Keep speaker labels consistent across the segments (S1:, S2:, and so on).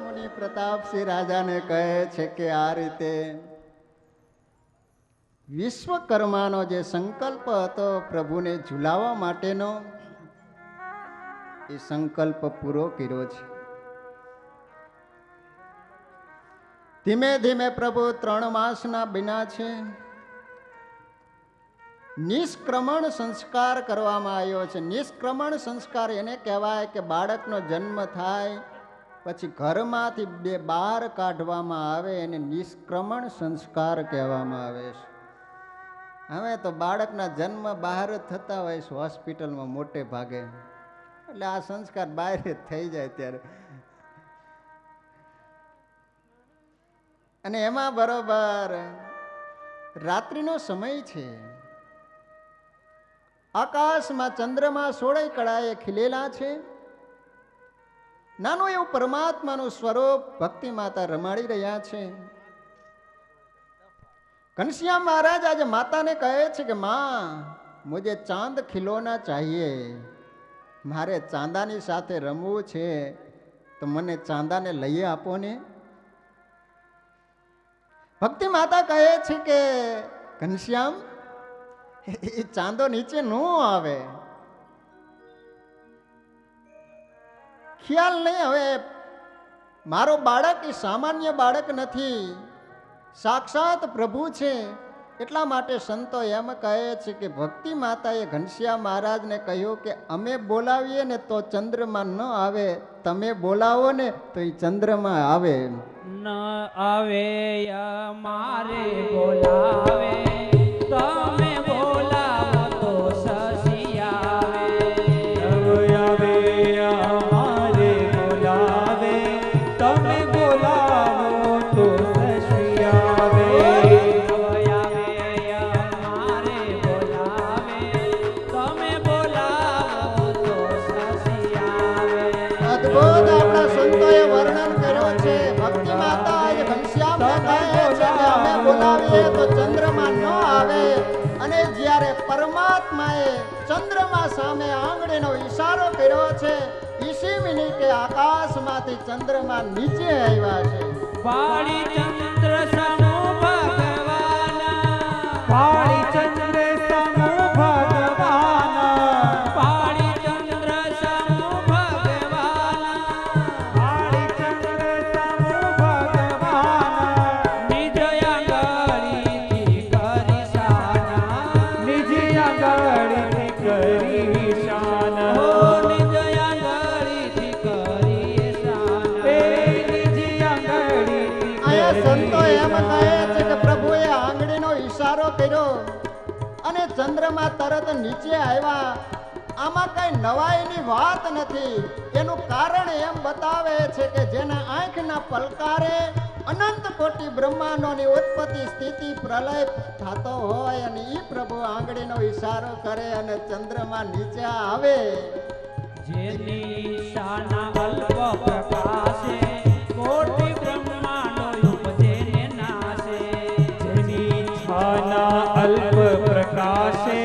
S1: મુનિ પ્રતાપસિંહ રાજાને કહે છે કે આ રીતે વિશ્વકર્માનો જે સંકલ્પ હતો પ્રભુને ઝુલાવવા માટેનો, એ સંકલ્પ પૂરો કર્યો છે. ધીમે ધીમે પ્રભુ 3 માસના બન્યા છે. નિષ્ક્રમણ સંસ્કાર કરવામાં આવ્યો છે. નિષ્ક્રમણ સંસ્કાર એને કહેવાય કે બાળકનો જન્મ થાય પછી ઘરમાંથી બહાર કાઢવામાં આવે, એને નિષ્ક્રમણ સંસ્કાર કહેવામાં આવે છે. હવે તો બાળકના જન્મ બહાર જ થતા હોય છે હોસ્પિટલમાં મોટે ભાગે, એટલે આ સંસ્કાર બહાર જ થઈ જાય ત્યારે. અને એમાં બરોબર રાત્રિનો સમય છે. આકાશમાં ચંદ્રમા 16 કળાએ ખીલેલા છે. નાનું એવું પરમાત્માનું સ્વરૂપ ભક્તિ માતા રમાડી રહ્યા છે. ઘનશ્યામ મહારાજ આજે માતાને કહે છે કે માં, મુझे ચાંદ ખિલોના ચાહીએ, મારે ચાંદાની સાથે રમવું છે, તો મને ચાંદાને લઈ આપો ને. ભક્તિ માતા કહે છે કે ઘનશ્યામ, એ ચાંદો નીચે ન આવે. ખ્યાલ નહીં, હવે મારો બાળક એ સામાન્ય બાળક નથી, સાક્ષાત પ્રભુ છે. એટલા માટે સંતો એમ કહે છે કે ભક્તિ માતાએ ઘનશ્યામ મહારાજને કહ્યું કે અમે બોલાવીએ ને તો ચંદ્રમા ન આવે, તમે બોલાવો ને તો એ ચંદ્રમા આવે.
S2: ન આવે મારે બોલાવે, તમે બોલાવો તો શશી આવે.
S3: આવે અમારે બોલાવે, તમે બોલાવો તો શશી આવે.
S2: મારે બોલાવે, તમે બોલાવો તો શશી આવે.
S1: અદ્ભુત આપણા સંતોએ વર્ણન કર્યો છે. ભક્તિ માતા એ ઘનશ્યામને કહે છે કે અમે બોલાવીએ તો ચંદ્રમા ન આવે. અને જ્યારે પરમાત્માએ ચંદ્રમા સામે આંગળીનો ઈશારો કર્યો છે, ઈસી મિનિટે આકાશમાંથી ચંદ્રમા નીચે આવ્યા છે.
S2: પાળી ચંદ્ર સમો ભગવાન,
S3: પાળી ચંદ્ર સમો ભગવાન,
S2: પાળી ચંદ્ર સમો ભગવાન,
S3: પાળી ચંદ્ર સમો ભગવાન.
S2: નિજ આંગળીથી કરી શાના,
S3: નિજ આંગળીથી કરી શાન.
S2: હો નિજ આંગળીથી કરી શાના.
S3: એ નિજ આંગળીથી
S1: અહીંયા સંતો એમ
S3: કરી
S1: કહે છે કે પ્રભુએ આંગળીનો ઈશારો કર્યો અને ચંદ્રમા તરત નીચે આવ્યા. આમાં કઈ નવાઈની વાત નથી. એનું કારણ એમ બતાવે છે કે જેના આંખના પલકારે અનંત કોટી બ્રહ્માંડોની ઉત્પત્તિ સ્થિતિ પ્રલય થતો હોય અને ઈ પ્રભુ આંગળીનો ઈશારો કરે અને ચંદ્રમા નીચે આવે.
S2: જેની શાના અલ્પ પ્રકાશે કોટી બ્રહ્માંડો ઉપજે ને નાશે.
S3: જેની છાના અલ્પ પ્રકાશે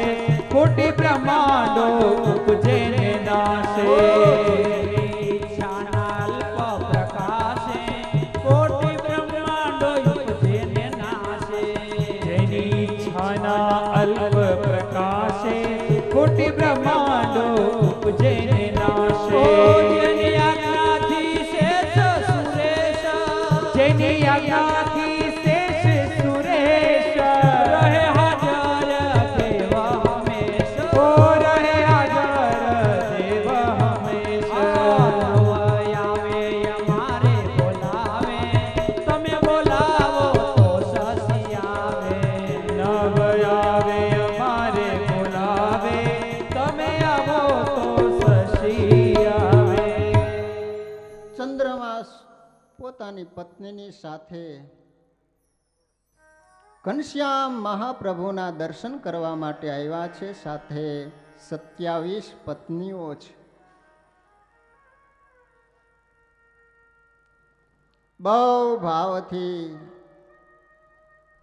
S3: કોટી બ્રહ્માંડો ઉપજે ને નાશે.
S2: જેની શાના અલ્પ પ્રકાશે કોટી બ્રહ્માંડો ઉપજે ને નાશે.
S3: જેની છાના અલ્પ પ્રકાશે કોટી બ્રહ્માંડો ઉપજે ને નાશે.
S2: જેની આજ્ઞાથી શેષ સુરેશ,
S3: જેની આજ્ઞાથી શેષ સુરેશ
S2: રહે હાજર દેવ હંમેશ.
S3: ઓ રહે હાજર દેવ હંમેશ.
S2: આવે અમારે બોલાવે, તમે બોલાવો તો શશી આવે.
S3: નવ આવે અમારે બોલાવે, તમે આવો તો શશી આવે.
S1: ચંદ્રમા પોતાની પત્નીની સાથે ઘનશ્યામ મહાપ્રભુના દર્શન કરવા માટે આવ્યા છે. સાથે 27 પત્નીઓ છે. બહુ ભાવથી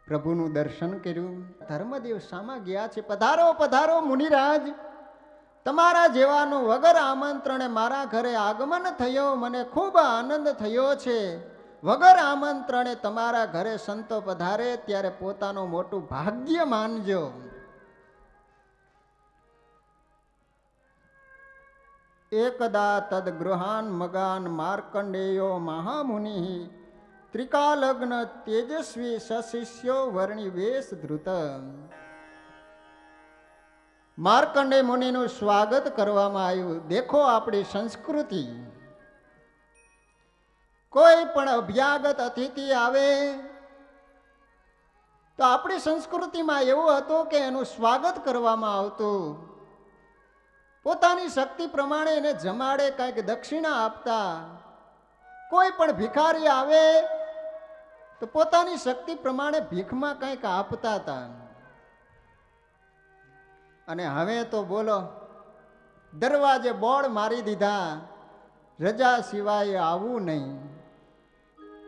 S1: પ્રભુનું દર્શન કર્યું. ધર્મદેવ સામા ગયા છે. પધારો પધારો મુનિરાજ, તમારા જેવાનું વગર આમંત્રણે મારા ઘરે આગમન થયો, મને ખૂબ આનંદ થયો છે. વગર આમંત્રણે તમારા ઘરે સંતો પધારે ત્યારે પોતાનું મોટું ભાગ્ય માનજો. એકદા તદ ગૃહાન મગાન માર્કંડેયો મહામુનિ ત્રિકાલગ્ન તેજસ્વી સશિષ્યો વર્ણિ વેશ ધૃત. માર્કંડે મુનિનું સ્વાગત કરવામાં આવ્યું. દેખો આપણી સંસ્કૃતિ, કોઈ પણ અભ્યાગત અતિથિ આવે તો આપણી સંસ્કૃતિમાં એવું હતું કે એનું સ્વાગત કરવામાં આવતું. પોતાની શક્તિ પ્રમાણે એને જમાડે, કંઈક દક્ષિણા આપતા. કોઈ પણ ભિખારી આવે તો પોતાની શક્તિ પ્રમાણે ભીખમાં કંઈક આપતા હતા. અને હવે તો બોલો, દરવાજે બોર્ડ મારી દીધા, રજા સિવાય આવવું નહીં.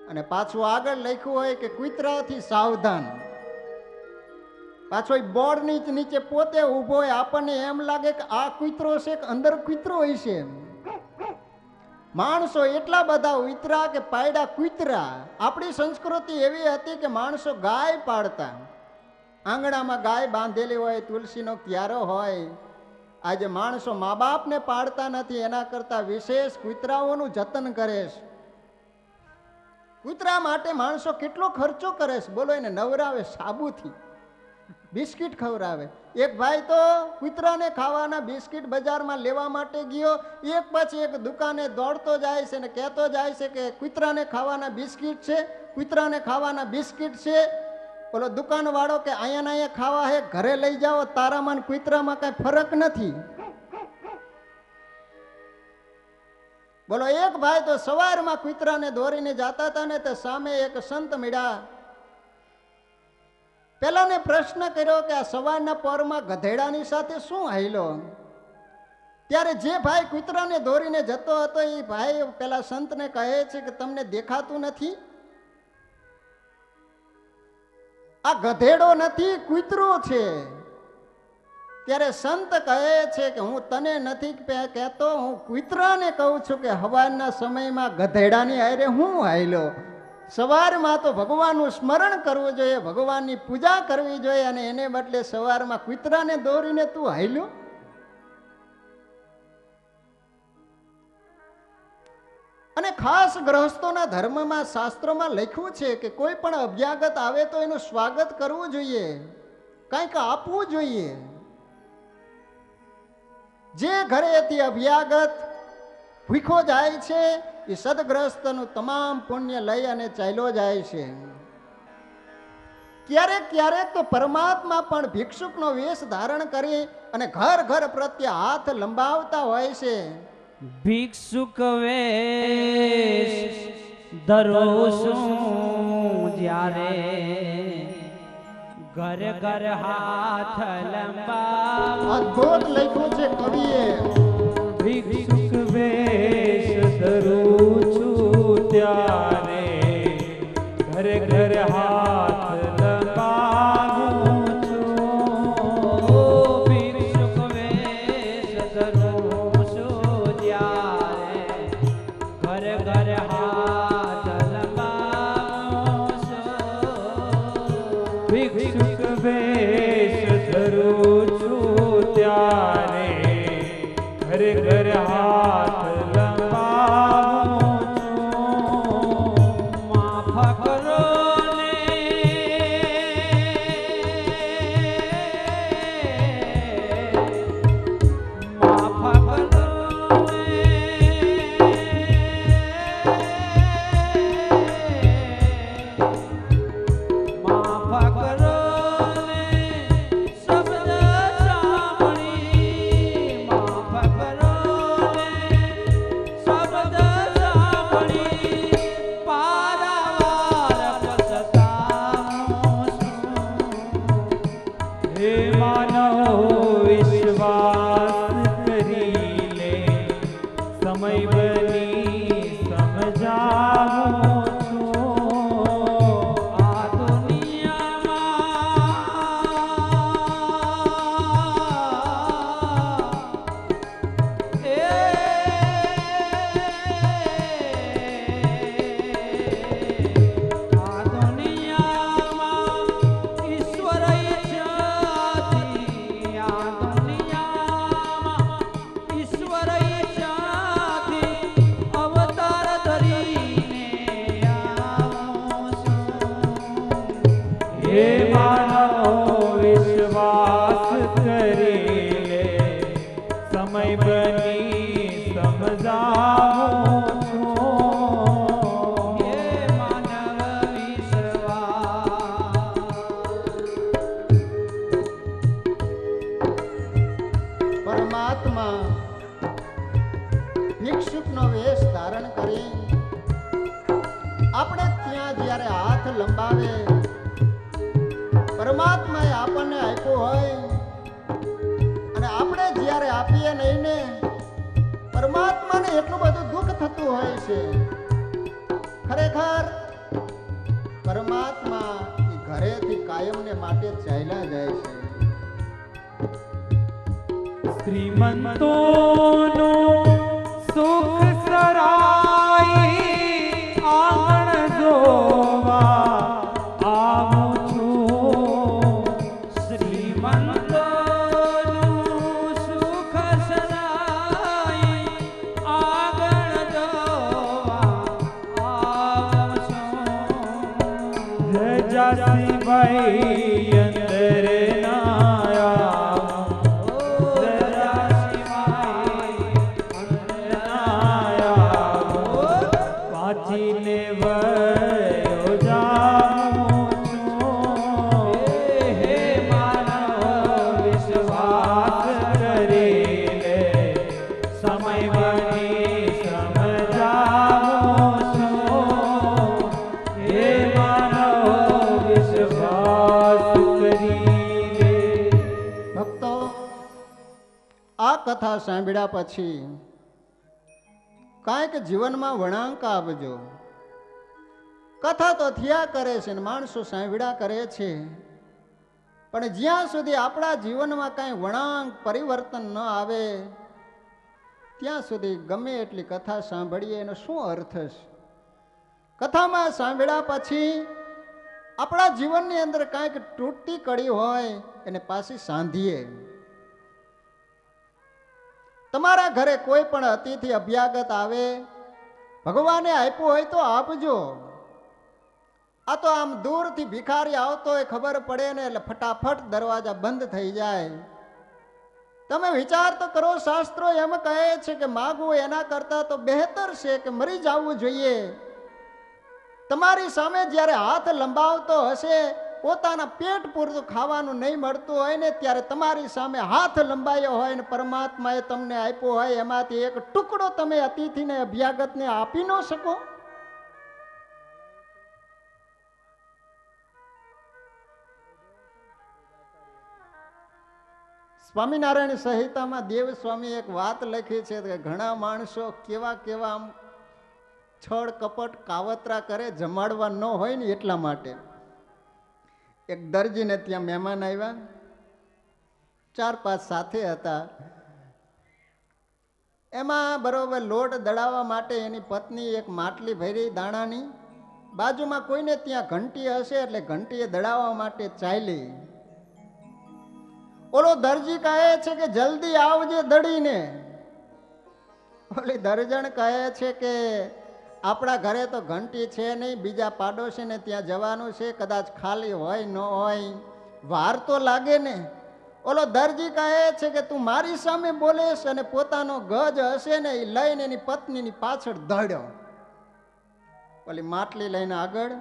S1: અને પાછું આગળ લખ્યું હોય કે કૂતરાથી સાવધાન. પાછો બોર્ડની નીચે પોતે ઊભો હોય, આપણને એમ લાગે કે આ કૂતરો છે કે અંદર કૂતરો હોય છે. માણસો એટલા બધા ઉતરા કે પાયડા કૂતરા. આપણી સંસ્કૃતિ એવી હતી કે માણસો ગાય પાડતા. આંગણામાં ગાય બાંધેલી હોય, તુલસીનો ક્યારો હોય. આજે માણસો મા બાપને પાડતા નથી, એના કરતા વિશેષ કૂતરાઓનું જતન કરે છે. કૂતરા માટે માણસો કેટલો ખર્ચો કરે છે બોલો. એને નવરાવે સાબુથી, બિસ્કિટ ખવડાવે. એક ભાઈ તો કૂતરાને ખાવાના બિસ્કિટ બજારમાં લેવા માટે ગયો. એક પછી એક દુકાને દોડતો જાય છે ને કહેતો જાય છે કે કૂતરાને ખાવાના બિસ્કિટ છે, કૂતરાને ખાવાના બિસ્કિટ છે. બોલો દુકાનવાળો કે અહીંયા ખાવા હે, ઘરે લઈ જાઓ, તારામાં ને કૂતરામાં કઈ ફરક નથી. બોલો એક ભાઈ તો સવારમાં કૂતરાને દોરીને જતા હતા ને તો સામે એક સંત મળ્યા. પેલાને પ્રશ્ન કર્યો કે આ સવારના પરમાં ગધેડાની સાથે શું હાઈલો? ત્યારે જે ભાઈ કૂતરાને દોરીને જતો હતો એ ભાઈ પેલા સંતને કહે છે કે તમને દેખાતું નથી? આ ગધેડો નથી, કૂતરો છે. ત્યારે સંત કહે છે કે હું તને નથી કહેતો, હું કૂતરાને કહું છું કે હવારના સમયમાં ગધેડાની હારે હું હાઈલો. સવારમાં તો ભગવાનનું સ્મરણ કરવું જોઈએ, ભગવાનની પૂજા કરવી જોઈએ, અને એને બદલે સવારમાં કૂતરાને દોરીને તું હાઈલો. અને ખાસ ગ્રહસ્થોના ધર્મમાં શાસ્ત્રોમાં લખ્યું છે કે કોઈ પણ અભ્યાગત આવે તો એનું સ્વાગત કરવું જોઈએ, કંઈક આપવું જોઈએ. જે ઘરેથી અભ્યાગત ભૂખો જાય છે એ સદગ્રસ્તનું તમામ પુણ્ય લઈ અને ચાલ્યો જાય છે. ક્યારેક ક્યારેક તો પરમાત્મા પણ ભિક્ષુકનો વેશ ધારણ કરી અને ઘર ઘર પ્રત્યે હાથ લંબાવતા હોય છે.
S2: ભિક્ષુક વેશ ધરું છું જ્યારે ઘર ઘર હાથ લંબાવ.
S1: અદ્ભુત લખ્યું છે કવિએ.
S3: ભિક્ષુક વેશ ધરું છું ત્યારે ઘર ઘર હાથ લંબાવું છું.
S2: ભિક્ષુક વેશ ધરું છું જ્યારે ઘર ઘર હાથ લંબાવું છું.
S3: ભિક્ષુક વેશ ધરું છું ત્યારે ઘર ઘર હાથ લંબાવું છું.
S2: માફ કરો ને માફ કરો ને માફ કરો ને શબ્દ સાંભળી. માફ કરો ને
S3: સમય બની સમજાવું છું.
S2: હે માનવ વિશ્વાસ
S1: પરમાત્મા ભિક્ષુકનો વેશ ધારણ કરી આપણે ત્યાં જ્યારે હાથ લંબાવે, પરમાત્માએ આપણને આપ્યો હોય અને આપણે જ્યારે આપીએ નહીં ને, પરમાત્માને એટલું બધું દુઃખ થતું હોય છે. ખરેખર પરમાત્મા એ ઘરેથી કાયમને માટે ચાલ્યા જાય છે.
S3: શ્રીમંતોનું સુખ સરાઈ આંગણ જોવા આવું છું.
S2: શ્રીમંતોનું સુખ સરાઈ આગળ જોવા આવું છું.
S3: જજાસીભાઈ અંદર ના વાંચીને વયો જાઉં છું.
S2: હે માનવ
S3: વિશ્વાસ કરી લે, સમય બની સમજાવું છું. હે માનવ વિશ્વાસ કરી લે.
S1: ભક્તો, આ કથા સાંભળ્યા પછી કાંઈક જીવનમાં વળાંક આપજો. કથા તો થયા કરે છે ને માણસો સાંભળ્યા કરે છે, પણ જ્યાં સુધી આપણા જીવનમાં કાંઈ વળાંક પરિવર્તન ન આવે ત્યાં સુધી ગમે એટલી કથા સાંભળીએ એનો શું અર્થ છે? કથામાં સાંભળ્યા પછી આપણા જીવનની અંદર કાંઈક તૂટતી કડી હોય એને પાછી સાંધીએ. તમારા ઘરે કોઈ પણ અતિથિ અભ્યાગત આવે, ભગવાને આપ્યું હોય તો આપજો. આ તો આમ દૂરથી ભિખારી આવતો હોય ખબર પડે ને એટલે ફટાફટ દરવાજા બંધ થઈ જાય. તમે વિચાર તો કરો, શાસ્ત્રો એમ કહે છે કે માગવું એના કરતા તો બહેતર છે કે મરી જવું જોઈએ. તમારી સામે જ્યારે હાથ લંબાવતો હશે, પોતાના પેટ પૂરતું ખાવાનું નહીં મળતું હોય ને, ત્યારે તમારી સામે હાથ લંબાયો હોય ને પરમાત્માએ તમને આપ્યો હોય, એમાંથી એક ટુકડો તમે અતિથિને અભ્યાગતને આપી ન શકો? સ્વામિનારાયણ સંહિતામાં દેવસ્વામી એક વાત લખી છે કે ઘણા માણસો કેવા કેવા આમ છળ કપટ કાવતરા કરે, જમાડવા ન હોય ને એટલા માટે. એક દરજીને ત્યાં મહેમાન આવ્યા, 4-5 સાથે હતા. એમાં બરોબર લોટ દળાવવા માટે એની પત્ની એક માટલી ભરી દાણાની, બાજુમાં કોઈને ત્યાં ઘંટી હશે એટલે ઘંટીએ દળાવવા માટે ચાલી. ઓલો દરજી કહે છે કે જલ્દી આવજે દળીને. ઓલી દરજણ કહે છે કે આપણા ઘરે તો ઘંટી છે નહીં, બીજા પાડોશીને ત્યાં જવાનું છે, કદાચ ખાલી હોય ન હોય, વાર તો લાગે ને. ઓલો દરજી કહે છે કે તું મારી સામે બોલેશ, અને પોતાનો ગજ હશે ને એ લઈને એની પત્નીની પાછળ દોડ્યો. ઓલી માટલી લઈને આગળ,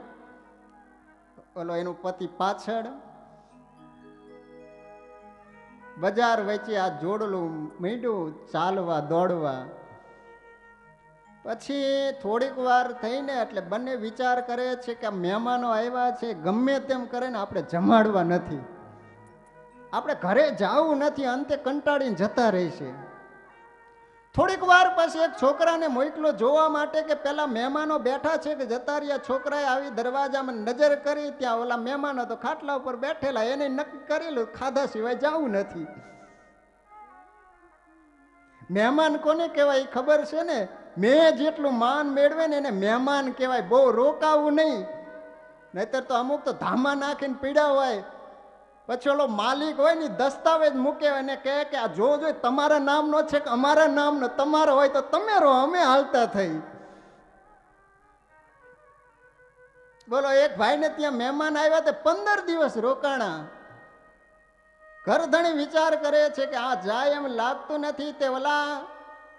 S1: ઓલો એનું પતિ પાછળ. બજાર વચ્ચે આ જોડલું મીંડું ચાલવા દોડવા. પછી થોડીક વાર થઈને એટલે બંને વિચાર કરે છે કે મહેમાનો આવ્યા છે, ગમે તેમ કરે ને આપણે જમાડવા નથી, આપણે ઘરે જવું નથી, અંતે કંટાળીને જતા રહેશે. થોડીક વાર પછી એક છોકરાને મોકલો જોવા માટે કે પેલા મહેમાનો બેઠા છે કે જતા રહ્યા. છોકરાએ આવી દરવાજામાં નજર કરી, ત્યાં ઓલા મહેમાનો તો ખાટલા ઉપર બેઠેલા, એને નક્કી કરેલું ખાધા સિવાય જવું નથી. મહેમાન કોને કહેવાય ખબર છે ને? મેં જેટલું માન મેળવે ને એને મહેમાન કહેવાય. બહુ રોકાવું નહીં, નહીતર તો અમુક તો ધામા નાખીને પીડા હોય. પછી ઓલો માલિક હોય ને દસ્તાવેજ મૂકે એને કહે કે આ જોજો તમારા નામનો છે કે અમારા નામનો, તમારો હોય તો તમે રહો, અમે હાલતા થઈ. બોલો, એક ભાઈને ત્યાં મહેમાન આવ્યા તે 15 દિવસ રોકાણા. ઘરધણી વિચાર કરે છે કે આ જાય એમ લાગતું નથી. તે ઓલા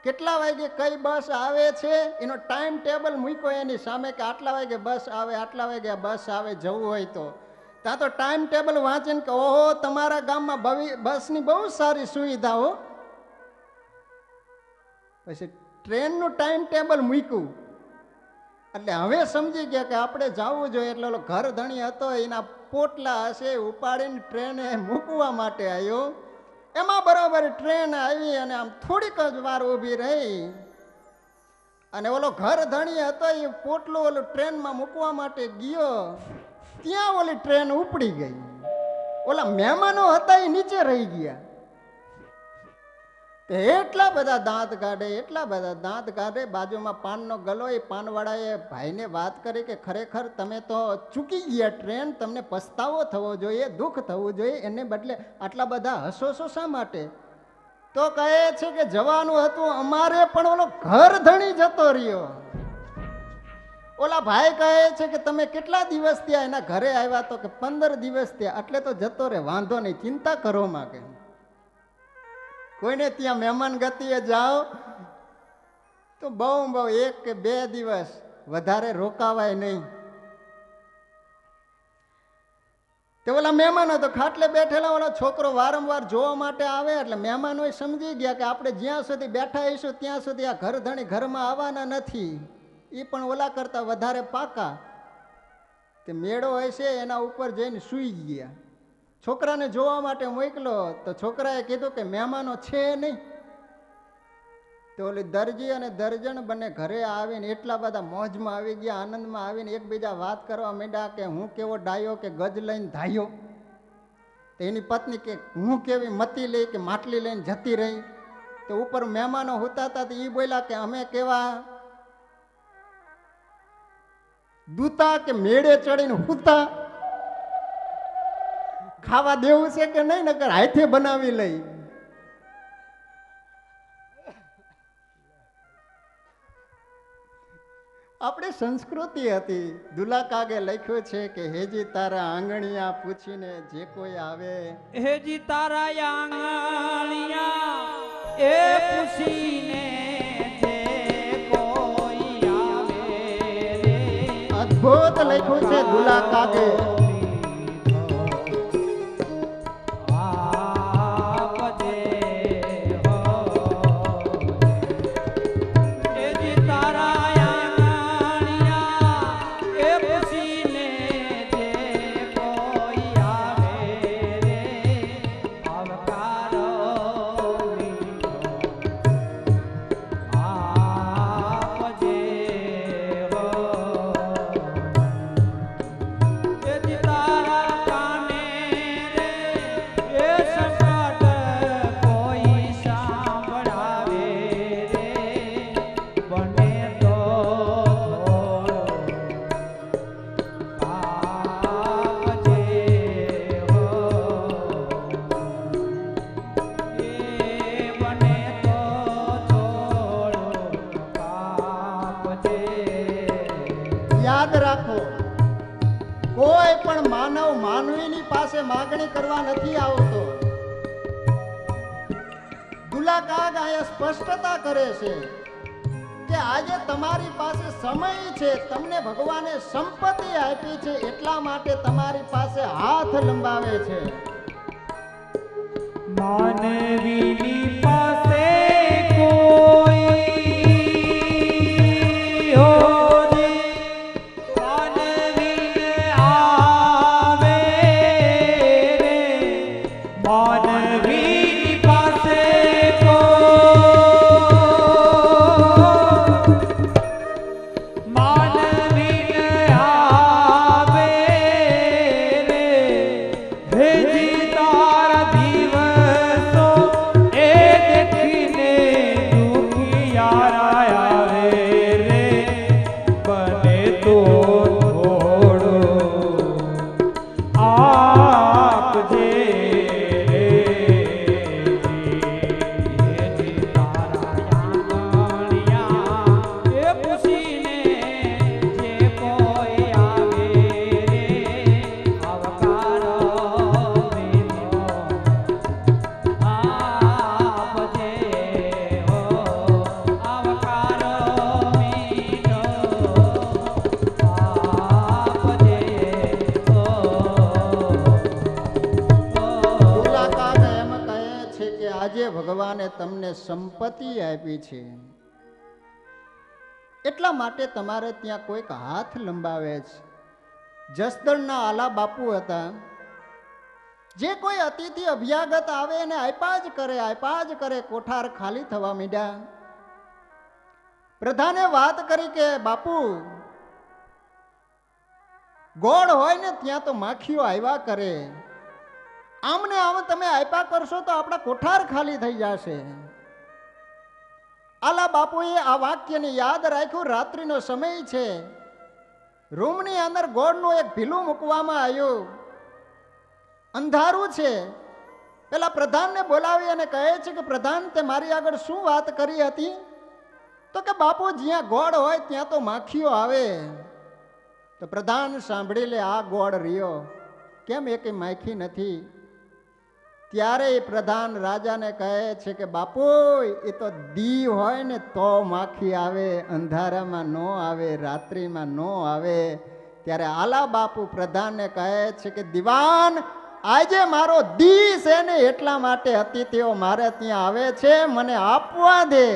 S1: કેટલા વાગે કઈ બસ આવે છે એનો ટાઈમ ટેબલ મૂક્યો એની સામે કે આટલા વાગે બસ આવે, આટલા વાગે આ બસ આવે, જવું હોય તો ત્યાં તો ટાઈમ ટેબલ વાંચીને કે ઓહો તમારા ગામમાં બસની બહુ સારી સુવિધા હો. પછી ટ્રેનનું ટાઈમ ટેબલ મૂક્યું એટલે હવે સમજી ગયા કે આપણે જવું જોઈએ. એટલે ઓલો ઘર ધણી હતો એના પોટલા હશે ઉપાડીને ટ્રેને મૂકવા માટે આવ્યો. એમાં બરાબર ટ્રેન આવી અને આમ થોડીક જ વાર ઊભી રહી અને ઓલો ઘર ધણી હતો એ પોટલું ઓલું ટ્રેનમાં મૂકવા માટે ગયો. ત્યાં ઓલી ટ્રેન ઉપડી ગઈ. ઓલા મહેમાનો હતા એ નીચે રહી ગયા. એટલા બધા દાંત કાઢે, એટલા બધા દાંત કાઢે. બાજુમાં પાનનો ગલો, એ પાનવાળાએ ભાઈને વાત કરી કે ખરેખર તમે તો ચૂકી ગયા ટ્રેન, તમને પસ્તાવો થવો જોઈએ, દુઃખ થવું જોઈએ, એને બદલે આટલા બધા હસો છો શા માટે? તો કહે છે કે જવાનું હતું અમારે પણ ઓલો ઘર ધણી જતો રહ્યો. ઓલા ભાઈ કહે છે કે તમે કેટલા દિવસ ત્યાં એના ઘરે આવ્યા? તો કે 15 દિવસ ત્યાં. એટલે તો જતો રે, વાંધો નહીં, ચિંતા કરો માં કે કોઈને ત્યાં મહેમાન ગતિએ જાઓ તો બહુ 1 કે 2 દિવસ, વધારે રોકાવાય નહીં. તે ઓલા મહેમાનો તો ખાટલે બેઠેલા ઓલા છોકરો વારંવાર જોવા માટે આવે એટલે મહેમાનો સમજી ગયા કે આપણે જ્યાં સુધી બેઠા હઈશું ત્યાં સુધી આ ઘર ધણી ઘરમાં આવવાના નથી. એ પણ ઓલા કરતા વધારે પાકા. તે મેળો હશે એના ઉપર જઈને સૂઈ ગયા. છોકરાને જોવા માટે મોકલો તો છોકરાએ કીધું કે મહેમાનો છે નહીં. તો ઓલી દરજી અને દર્જન બંને ઘરે આવીને એટલા બધા મોજમાં આવી ગયા, આનંદમાં આવીને એકબીજા વાત કરવા માંડ્યા કે હું કેવો ડાયો કે ગજ લઈને ધાયો. તો એની પત્ની કે હું કેવી મતી લઈ કે માટલી લઈને જતી રહી. તો ઉપર મહેમાનો હુતા હતા તો એ બોલ્યા કે અમે કેવા દૂતા કે મેળે ચડીને હુતા, ખાવા દેવું છે કે નહીં, નકર હાથે બનાવી લઈ. આપણે સંસ્કૃતિ હતી. દુલા કાગે લખ્યું છે કે હેજી તારા આંગણિયા પૂછીને જે કોઈ આવે,
S2: હેજી તારા આંગણિયા એ પૂછીને જે કોઈ આવે રે.
S1: અદ્ભુત લખ્યું છે દુલા કાગે. યાદ રાખો, કોઈ પણ માનવ માનવીની પાસે માગણી કરવા નથી આવતો. દુલા કાગ અહીંયા સ્પષ્ટતા કરે છે કે આજે તમારી પાસે સમય છે, તમને ભગવાને સંપત્તિ આપી છે, એટલા માટે તમારી પાસે હાથ લંબાવે છે.
S3: માનવીની પાસે કોઈ
S2: એક
S1: તમને સંપત્તિ આપી છે, એટલા માટે તમારે ત્યાં કોઈક હાથ લંબાવે છે. જસદણના આલા બાપુ હતા. જે કોઈ અતિથિ અભ્યાગત આવે એને આપ્યા જ કરે. કોઠાર ખાલી થવા માંડ્યા. પ્રધાને વાત કરી કે બાપુ, ગોળ હોય ને ત્યાં તો માખીઓ આવ્યા કરે, આમને આમ તમે આપ્યા કરશો તો આપણા કોઠાર ખાલી થઈ જશે. આલા બાપુએ આ વાક્યને યાદ રાખ્યું. રાત્રિનો સમય છે, રૂમની અંદર ગોળનું એક ભીલું મૂકવામાં આવ્યું. અંધારું છે. પેલા પ્રધાનને બોલાવી અને કહે છે કે પ્રધાન, તે મારી આગળ શું વાત કરી હતી? તો કે બાપુ, જ્યાં ગોળ હોય ત્યાં તો માખીઓ આવે. તો પ્રધાન સાંભળી લે, આ ગોળ રહ્યો, કેમ એકે માખી નથી? ત્યારે એ પ્રધાન રાજાને કહે છે કે બાપુ, એ તો દી હોય ને તો માખી આવે, અંધારામાં ન આવે, રાત્રિમાં ન આવે. ત્યારે આલા બાપુ પ્રધાનને કહે છે કે દિવાન, આજે મારો દી છે ને એટલા માટે અતિથિઓ મારે ત્યાં આવે છે, મને આપવા દે.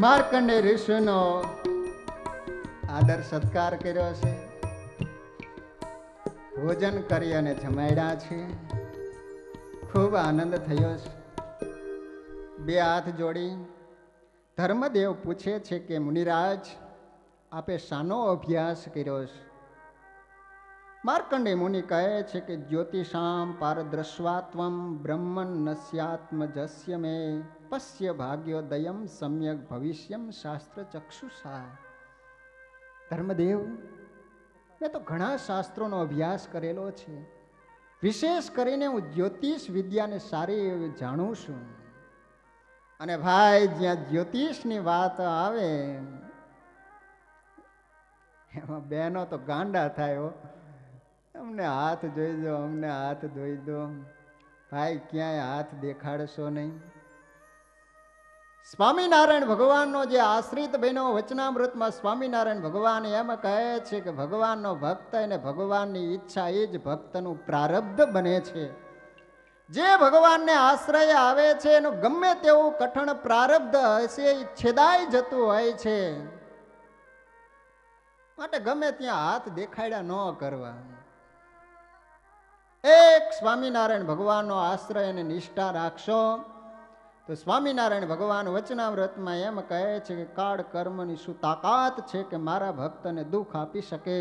S1: માર્કંડેય ઋષિનો આદર સત્કાર કર્યો છે, ભોજન કરી અને જમાડ્યા છે. ખૂબ આનંદ થયો છે. બે હાથ જોડી ધર્મદેવ પૂછે છે કે મુનિરાજ, આપે શાનો અભ્યાસ કર્યો છે? માર્કંડેય મુનિ કહે છે કે જ્યોતિષામ પારદ્રશ્વાત્વમ બ્રહ્મન નસ્યાત્મ જસ્ય મે પશ્ય ભાગ્યોદયમ સમ્યક ભવિષ્યમ શાસ્ત્ર ચક્ષુષા. ધર્મદેવ, મેં તો ઘણા શાસ્ત્રોનો અભ્યાસ કરેલો છે. વિશેષ કરીને હું જ્યોતિષ વિદ્યાને સારી એવી જાણું છું. અને ભાઈ, જ્યાં જ્યોતિષની વાત આવે એમાં બહેનો તો ગાંડા થાય. અમને હાથ જોઈ દો, અમને હાથ ધોઈ દો. ભાઈ, ક્યાંય હાથ દેખાડશો નહીં. સ્વામિનારાયણ ભગવાનનો જે આશ્રિત બહેનો વચનામૃતમાં સ્વામિનારાયણ ભગવાન એમ કહે છે કે ભગવાનનો ભક્ત અને ભગવાનની ઈચ્છા એ જ ભક્તનું પ્રારબ્ધ બને છે. જે ભગવાનને આશ્રય આવે છે એનું ગમે તેવું કઠણ પ્રારબ્ધ હશે એ છેદાઈ જતું હોય છે. માટે ગમે ત્યાં હાથ દેખાડ્યા ન કરવા. એક સ્વામિનારાયણ ભગવાનનો આશ્રય અને નિષ્ઠા રાખશો તો સ્વામિનારાયણ ભગવાન વચનામૃતમાં એમ કહે છે કે કાળ કર્મની શું તાકાત છે કે મારા ભક્તને દુઃખ આપી શકે.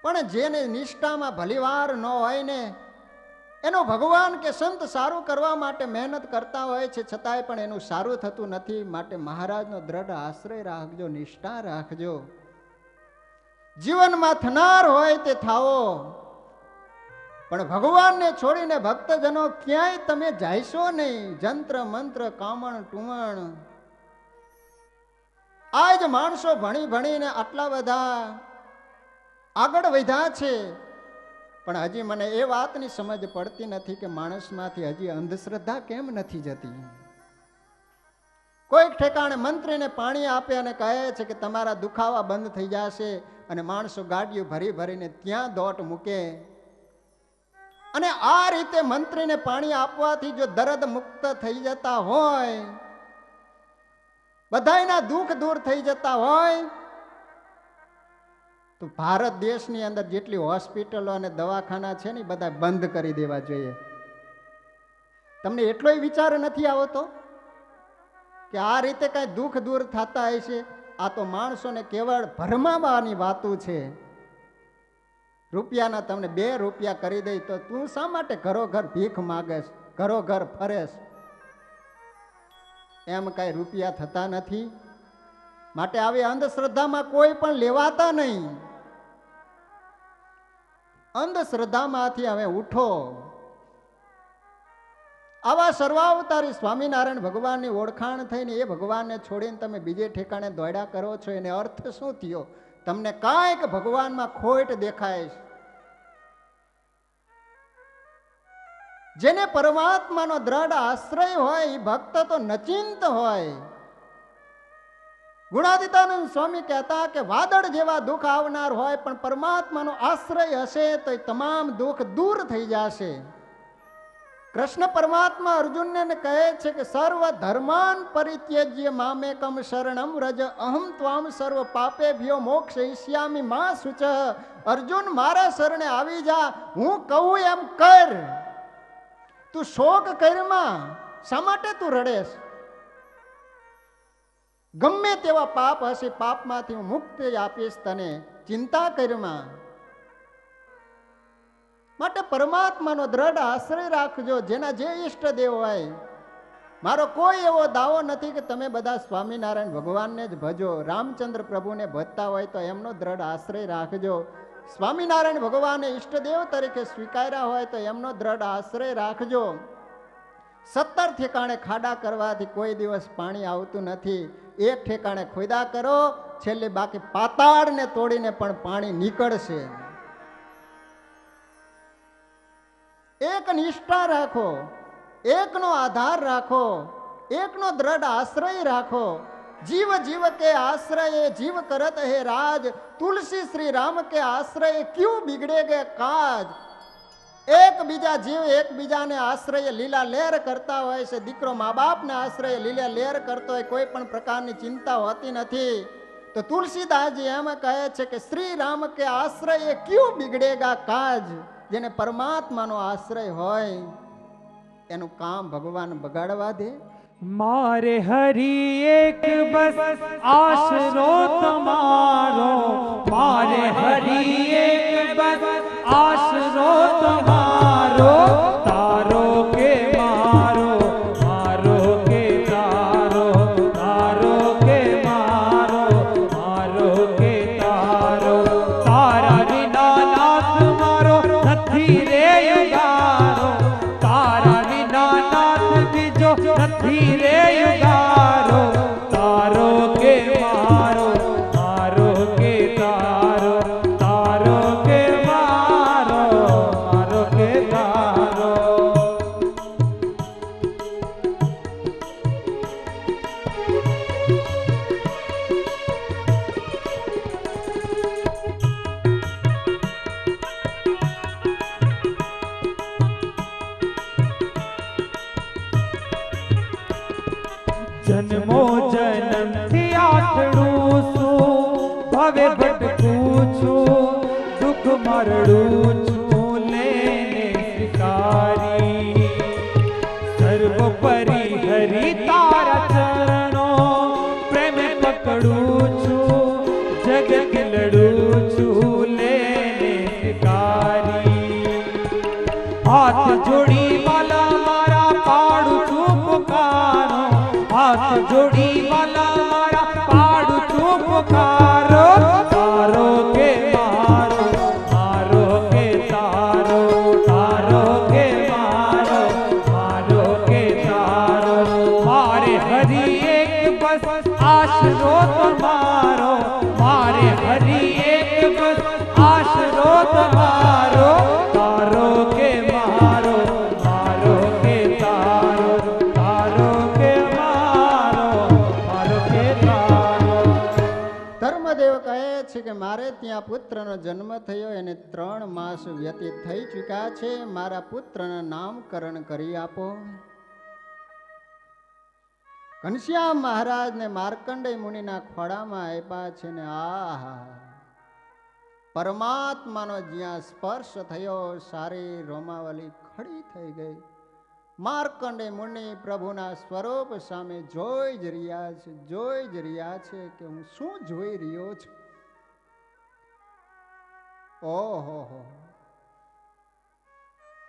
S1: પણ જેને નિષ્ઠામાં ભલીવાર ન હોય ને, એનો ભગવાન કે સંત સારું કરવા માટે મહેનત કરતા હોય છે, છતાંય પણ એનું સારું થતું નથી. માટે મહારાજનો દ્રઢ આશ્રય રાખજો, નિષ્ઠા રાખજો. જીવનમાં થનાર હોય તે થાવો, પણ ભગવાનને છોડીને ભક્તજનો ક્યાંય તમે જાયશો નહીં. જંત્ર મંત્ર કામણ ટુમણ, આજ માણસો ભણી ભણીને આટલા બધા આગળ વધ્યા છે, પણ હજી મને એ વાતની સમજ પડતી નથી કે માણસમાંથી હજી અંધશ્રદ્ધા કેમ નથી જતી. કોઈક ઠેકાણે મંત્રીને પાણી આપે અને કહે છે કે તમારા દુખાવા બંધ થઈ જશે, અને માણસો ગાડીઓ ભરી ભરીને ત્યાં દોટ મૂકે. અને આ રીતે મંત્રીને પાણી આપવાથી જો દર્દ મુક્ત થઈ જતા હોય, બધાયના દુઃખ દૂર થઈ જતા હોય, તો ભારત દેશની અંદર જેટલી હોસ્પિટલો અને દવાખાના છે ને બધા બંધ કરી દેવા જોઈએ. તમને એટલોય વિચાર નથી આવતો કે આ રીતે કઈ દુઃખ દૂર થતા હશે? આ તો માણસોને કેવળ ભરમાવાની વાતો છે. રૂપિયાના તમને 2 રૂપિયા કરી દઈ તો તું શા માટે ઘરો ઘર ભીખ માગેશ, ઘરો ઘર ફરેશ? એમ કઈ રૂપિયા થતા નથી. માટે આવી અંધશ્રદ્ધામાં કોઈ પણ લેવાતા નહીં. અંધશ્રદ્ધામાંથી હવે ઉઠો. આવા સર્વાવતારી સ્વામિનારાયણ ભગવાનની ઓળખાણ થઈને એ ભગવાનને છોડીને તમે બીજે ઠેકાણે દોડ્યા કરો છો, એને અર્થ શું થયો? તમને કાંઈક ભગવાનમાં ખોટ દેખાય છે. જેને પરમાત્માનો દ્રઢ આશ્રય હોય એ ભક્ત તો નચિંત હોય. ગુણાતીતાનંદ સ્વામી કહેતા કે વાદળ જેવા દુઃખ આવનાર હોય પણ પરમાત્માનો આશ્રય હશે તો એ તમામ દુઃખ દૂર થઈ જશે. કૃષ્ણ પરમાત્મા અર્જુનને કહે છે કે સર્વ ધર્માન પરિત્યજ્ય મામેકમ શરણમ રજ અહમ ત્વામ સર્વ પાપેભ્યો મોક્ષયિષ્યામિ મા શુચ. અર્જુન મારા શરણે આવી જા, હું કહું એમ કર. તું શોક કરમાં, શા માટે તું રડેશ? ગમે તેવા પાપ હશે પાપમાંથી હું મુક્તિ આપીશ તને, ચિંતા કરમાં. માટે પરમાત્માનો દ્રઢ આશ્રય રાખજો. જેના જે ઈષ્ટદેવ હોય, મારો કોઈ એવો દાવો નથી કે તમે બધા સ્વામિનારાયણ ભગવાનને જ ભજો. રામચંદ્ર પ્રભુને ભજતા હોય તો એમનો દ્રઢ આશ્રય રાખજો. સ્વામિનારાયણ ભગવાને ઈષ્ટદેવ તરીકે સ્વીકાર્યા હોય તો એમનો દ્રઢ આશ્રય રાખજો. 17 ઠેકાણે ખાડા કરવાથી કોઈ દિવસ પાણી આવતું નથી. એક ઠેકાણે ખોદા કરો, છેલ્લે બાકી પાતાળને તોડીને પણ પાણી નીકળશે. એક નિષ્ઠા રાખો, એકનો આધાર રાખો, એકનો દ્રઢ આશ્રય રાખો. જીવ જીવ કે આશ્રય જીવ કરત હે રાજ, તુલસી શ્રી રામ કે આશ્રય ક્યું બિગડે ગે કાજ. એકબીજા જીવ એકબીજાને આશ્રય લીલા લહેર કરતા હોય છે. દીકરો મા બાપને આશ્રય લીલા લહેર કરતો હોય, કોઈ પણ પ્રકારની ચિંતા હોતી નથી. તો તુલસીદાસજી એમ કહે છે કે શ્રી રામ કે આશ્રય ક્યું બિગડેગા કાજ. જેને પરમાત્માનો આશ્રય હોય એનું કામ ભગવાન બગાડવા દે?
S3: મારે હરી એક બસ આશરો તમારો, મારે હરી એક બસ આશરો તમારો. તારો કે મારો, મારો કે તારો, તારો કે મારો, મારો કે તારો. તારા વિના નાથ મારો નથી રે યુગારો, તારા વિના નાથ બીજો નથી રે યુગારો. તારો કે મારો, મારો કે તારો, તારો કે મારો, મારો કે તારો. જન્મો જન્મથી આઠડું છું, ભવે ભટકું છું, દુઃખ મરડું છું લેને સ્વીકારી. સર્વોપરી હરિ તારા ચરણો પ્રેમે પકડું છું, જગત લડું છું લેને સ્વીકારી. હાથ જોડી વાલા મારા પાડું છું પુકારો, હાથ જોડી વાલા મારા પાડું છું પુકારો. તારો કે મારો, મારો કે તારો, તારો કે મારો, મારો કે તારો. મારે હરી એક બસ આશરો તમારો, મારે હરી એક બસ આશરો તમારો. તારો કે મારો, મારો કે તારો, તારો કે મારો, મારો કે તારો.
S1: ધર્મદેવ કહે છે કે મારે ત્યાં પુત્રનો જન્મ થયો, એને 3 માસ વ્યતીત થઈ ચૂક્યા છે. મારા પુત્રના નામકરણ કરી આપો. ઘનશ્યામ મહારાજને માર્કંડેય મુનિના ખોળામાં આપ્યા છે ને આહા, પરમાત્માનો જ્યાં સ્પર્શ થયો સારી રોમાવલી ખડી થઈ ગઈ. માર્કંડેય મુનિ પ્રભુના સ્વરૂપ સામે જોઈ જ રહ્યા છે, જોઈ જ રહ્યા છે કે હું શું જોઈ રહ્યો છું. ઓહો,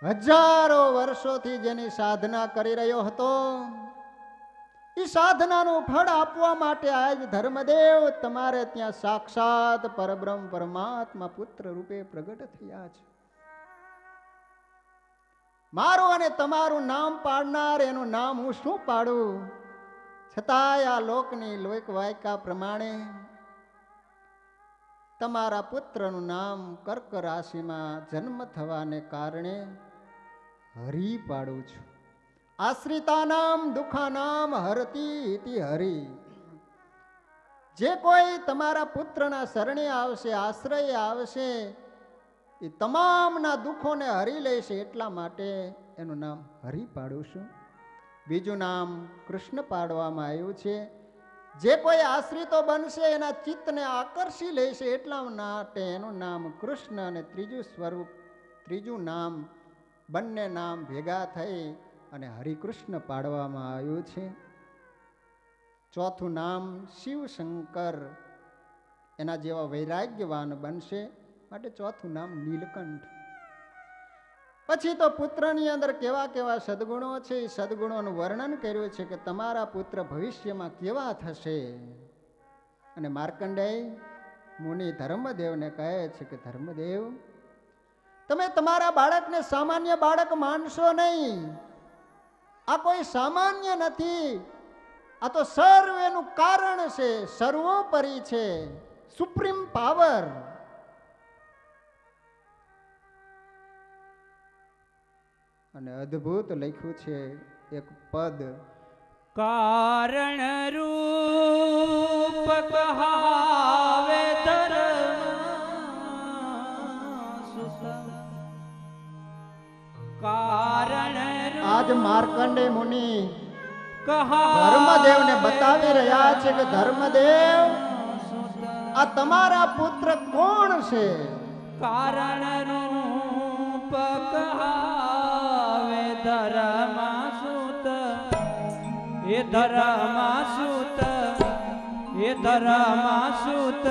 S1: હજારો વર્ષોથી જેની સાધના કરી રહ્યો હતો, એ સાધનાનું ફળ આપવા માટે આજ ધર્મદેવ તમારે ત્યાં સાક્ષાત પરબ્રહ્મ પરમાત્મા પુત્ર રૂપે પ્રગટ થયા છે. મારું અને તમારું નામ પાડનાર, એનું નામ હું શું પાડું? છતાંય આ લોકની લોક વાયકા પ્રમાણે તમારા પુત્રનું નામ કર્ક રાશિમાં જન્મ થવાને કારણે હરી પાડું છું. આશ્રિતાનામ દુઃખાનામ હરતી ઇતિ હરી. જે કોઈ તમારા પુત્રના શરણે આવશે, આશ્રય આવશે, એ તમામના દુઃખોને હરી લેશે. એટલા માટે એનું નામ હરી પાડું છું. બીજું નામ કૃષ્ણ પાડવામાં આવ્યું છે. જે કોઈ આશ્રિતો બનશે એના ચિત્તને આકર્ષી લેશે એટલા માટે એનું નામ કૃષ્ણ. અને ત્રીજું સ્વરૂપ, ત્રીજું નામ, બંને નામ ભેગા થઈ અને હરિકૃષ્ણ પાડવામાં આવ્યું છે. ચોથું નામ શિવશંકર, એના જેવા વૈરાગ્યવાન બનશે માટે ચોથું નામ નીલકંઠ. પછી તો પુત્રની અંદર કેવા કેવા સદગુણો છે, એ સદગુણોનું વર્ણન કર્યું છે કે તમારા પુત્ર ભવિષ્યમાં કેવા થશે. અને માર્કંડેય મુનિ ધર્મદેવને કહે છે કે ધર્મદેવ, તમે તમારા બાળકને સામાન્ય બાળક માનશો નહીં. આ કોઈ સામાન્ય નથી, આ તો સર્વેનું કારણ છે, સર્વોપરી છે, સુપ્રીમ પાવર. અને અદ્ભુત લખ્યું છે એક પદ,
S2: કારણ રૂપ કહાવે કારણ
S1: આજ માર્કંડે મુનિ
S2: કહા
S1: ધર્મદેવને બતાવી રહ્યા છે કે ધર્મદેવ, આ તમારા પુત્ર કોણ છે?
S2: કારણ રૂપ કહાવે ધર્માસુત, એ ધર્માસુત, એ ધર્માસુત,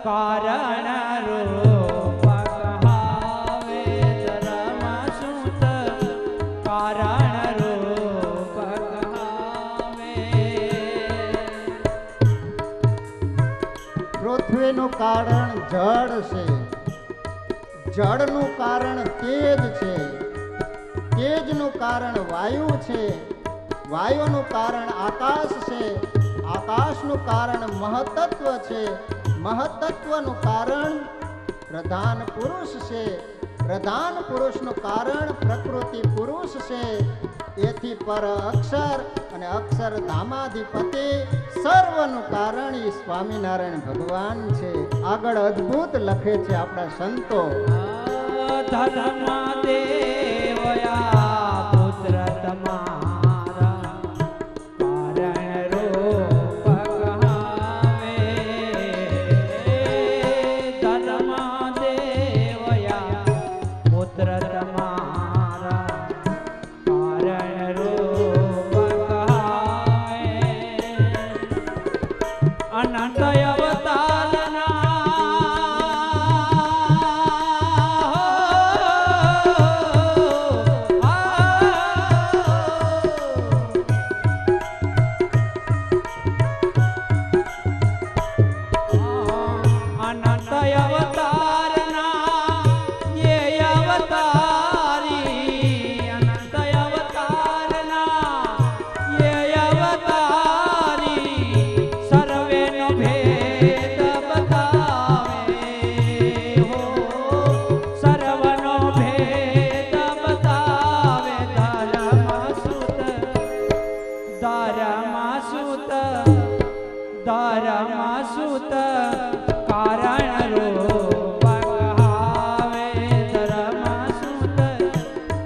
S2: કારણ રૂપ કહાવે ધર્માસુત, કારણ રૂપ કહાવે.
S1: પૃથ્વીનું કારણ જળ છે, જળનું કારણ તેજ છે, તેજનું કારણ વાયુ છે, વાયુનું કારણ આકાશ છે, આકાશનું કારણ મહત્તત્વ છે, મહત્તત્વનું કારણ પ્રધાન પુરુષ છે, પ્રધાન પુરુષનું કારણ પ્રકૃતિ પુરુષ છે. એથી પર અક્ષર અને અક્ષર ધામાધિપતિ, સર્વનું કારણ એ સ્વામિનારાયણ ભગવાન છે. આગળ અદ્ભુત લખે છે આપણા સંતો,
S2: ધર્મદેવયા પુત્ર તમારા કારણ રૂપ કહાવે. ધર્મદેવયા પુત્ર તમારા કારણ રૂપ કહાવે. અનંત અવતારના ધર્માસુત કારણ રૂપ કહાવે. ધર્માસુત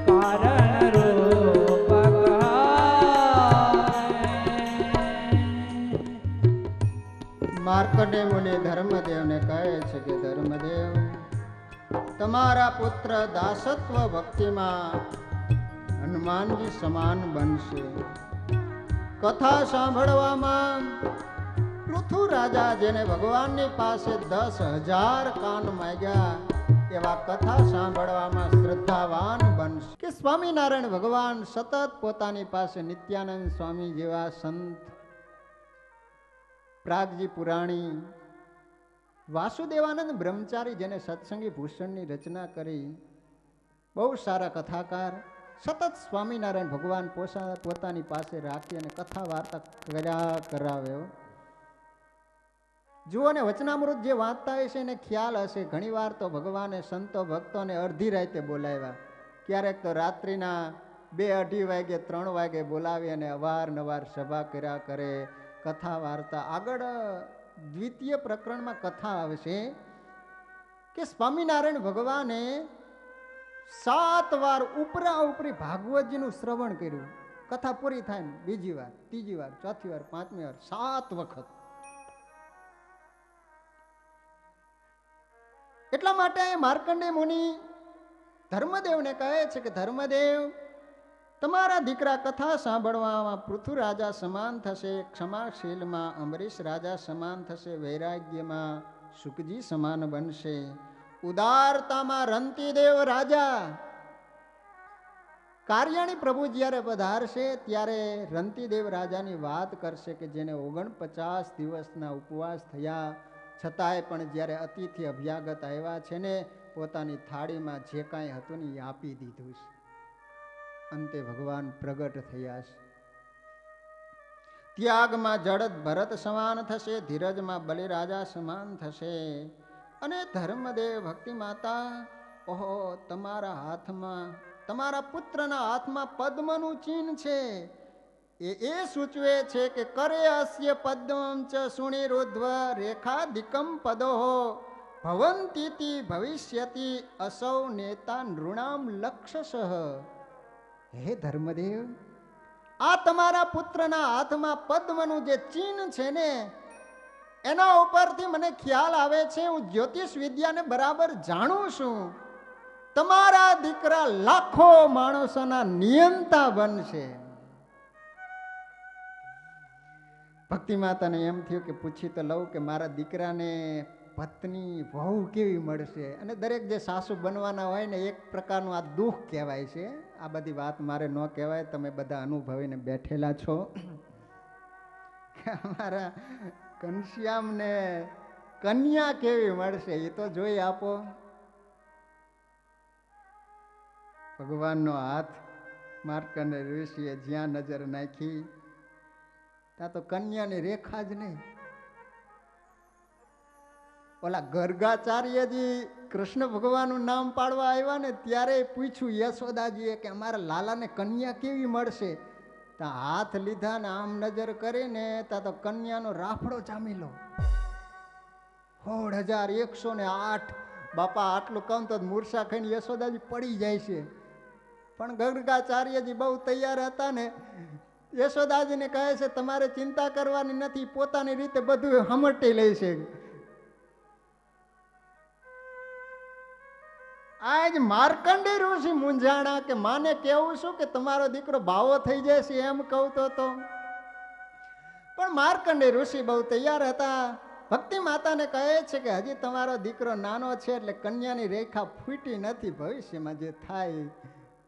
S2: કારણ રૂપ કહાવે.
S1: માર્કંડેય મુનિ ધર્મદેવને કહે છે કે ધર્મદેવ, તમારા પુત્ર દાસત્વ ભક્તિમાં હનુમાનજી સમાન બનશે. કથા સાંભળવામાં પૃથુ રાજા, જેને ભગવાનની પાસે 10,000 કાન માંગ્યા, એવા કથા સાંભળવામાં શ્રદ્ધાવાન બનશે. કે સ્વામિનારાયણ ભગવાન સતત પોતાની પાસે નિત્યાનંદ સ્વામી જેવા સંત, પ્રાગજી પુરાણી, વાસુદેવાનંદ બ્રહ્મચારી, જેને સત્સંગી ભૂષણની રચના કરી, બહુ સારા કથાકાર, સતત સ્વામિનારાયણ ભગવાન પોતાની પાસે રાખી અને કથા વાર્તા કર્યા કરાવ્યો. જુઓ ને, વચનામૃત જે વાંચતા હશે એને ખ્યાલ હશે, ઘણી વાર તો ભગવાને સંતો ભક્તોને અડધી રાતે બોલાવ્યા. ક્યારેક તો રાત્રિના 2-2:30 વાગે 3 વાગે બોલાવી અને અવારનવાર સભા કર્યા કરે, કથા વાર્તા. આગળ દ્વિતીય પ્રકરણમાં કથા આવશે કે સ્વામિનારાયણ ભગવાને 7 વાર ઉપરા ઉપરી ભાગવતજીનું શ્રવણ કર્યું. કથા પૂરી થાય ને બીજી વાર, ત્રીજી વાર, ચોથી વાર, પાંચમી વાર, 7 વખત. એટલા માટે માર્કંડેય મુનિ ધર્મદેવને કહે છે કે ધર્મદેવ, તમારા દીકરા કથા સાંભળવામાં પૃથુ રાજા સમાન થશે, ક્ષમાશીલમાં અંબરીશ રાજા સમાન થશે, વૈરાગ્યમાં સુખજી સમાન બનશે, ઉદારતામાં રંતીદેવ રાજા. કાર્યાણી પ્રભુ જ્યારે પધારશે ત્યારે રંતીદેવ રાજાની વાત કરશે કે જેને 49 દિવસના ઉપવાસ થયા છતાંય પણ જ્યારે અતિથિ અભ્યાગત આવ્યા છે ને, પોતાની થાળીમાં જે કાંઈ હતું ને એ આપી દીધું છે. અંતે ભગવાન પ્રગટ થયા છે. ત્યાગમાં જડત ભરત સમાન થશે, ધીરજમાં બલિરાજા સમાન થશે. અને ધર્મદેવ ભક્તિ માતા, ઓહો, તમારા હાથમાં, તમારા પુત્રના હાથમાં પદ્મનું ચિહ્ન છે. એ સૂચવે છે કે કરે અસ્ય પદ્મં ચ સુનિરુદ્ધ રેખાધિકમ પદોઃ ભવંતીતિ ભવિષ્યતિ અસૌ નેતા નૃણામ લક્ષશઃ. હે ધર્મદેવ, આ તમારા પુત્રના હાથમાં પદ્મનું જે ચિહ્ન છે ને, એના ઉપરથી મને ખ્યાલ આવે છે, હું જ્યોતિષ વિદ્યાને બરાબર જાણું છું. તમારા દીકરા લાખો માણસોના નિયંતા બનશે. ભક્તિ માતાને એમ થયું કે પૂછી તો લઉં કે મારા દીકરાને પત્ની વહુ કેવી મળશે. અને દરેક જે સાસુ બનવાના હોય ને, એક પ્રકારનું આ દુઃખ કહેવાય છે. આ બધી વાત મારે ન કહેવાય, તમે બધા અનુભવીને બેઠેલા છો. અમારા ઘનશ્યામને કન્યા કેવી મળશે એ તો જોઈ આપો. ભગવાનનો હાથ માર્કંડેય ઋષિએ જ્યાં નજર નાખી ત્યાં તો કન્યાની રેખા જ નહીં. ઓલા ગર્ગાચાર્યજી કૃષ્ણ ભગવાનનું નામ પાડવા આવ્યા ને ત્યારે પૂછ્યું યશોદાજીએ કે અમારા લાલાને કન્યા કેવી મળશે. ત્યાં હાથ લીધા ને આમ નજર કરીને ત્યાં તો કન્યાનો રાફડો જામી લો. 16,108. બાપા આટલું કહું તો મૂર્છા ખાઈને યશોદાજી પડી જાય છે. પણ ગર્ગાચાર્યજી બહુ તૈયાર હતા ને, યશોદાજીને કહે છે તમારે ચિંતા કરવાની નથી, પોતાની રીતે બધું હમટી લે છે. આજ માર્કંડેય ઋષિ મૂંઝાણા કે માને કેવું શું કે તમારો દીકરો ભાવો થઈ જશે એમ કહું તો. પણ માર્કંડેય ઋષિ બહુ તૈયાર હતા. ભક્તિ માતાને કહે છે કે હજી તમારો દીકરો નાનો છે એટલે કન્યાની રેખા ફૂટી નથી, ભવિષ્યમાં જે થાય.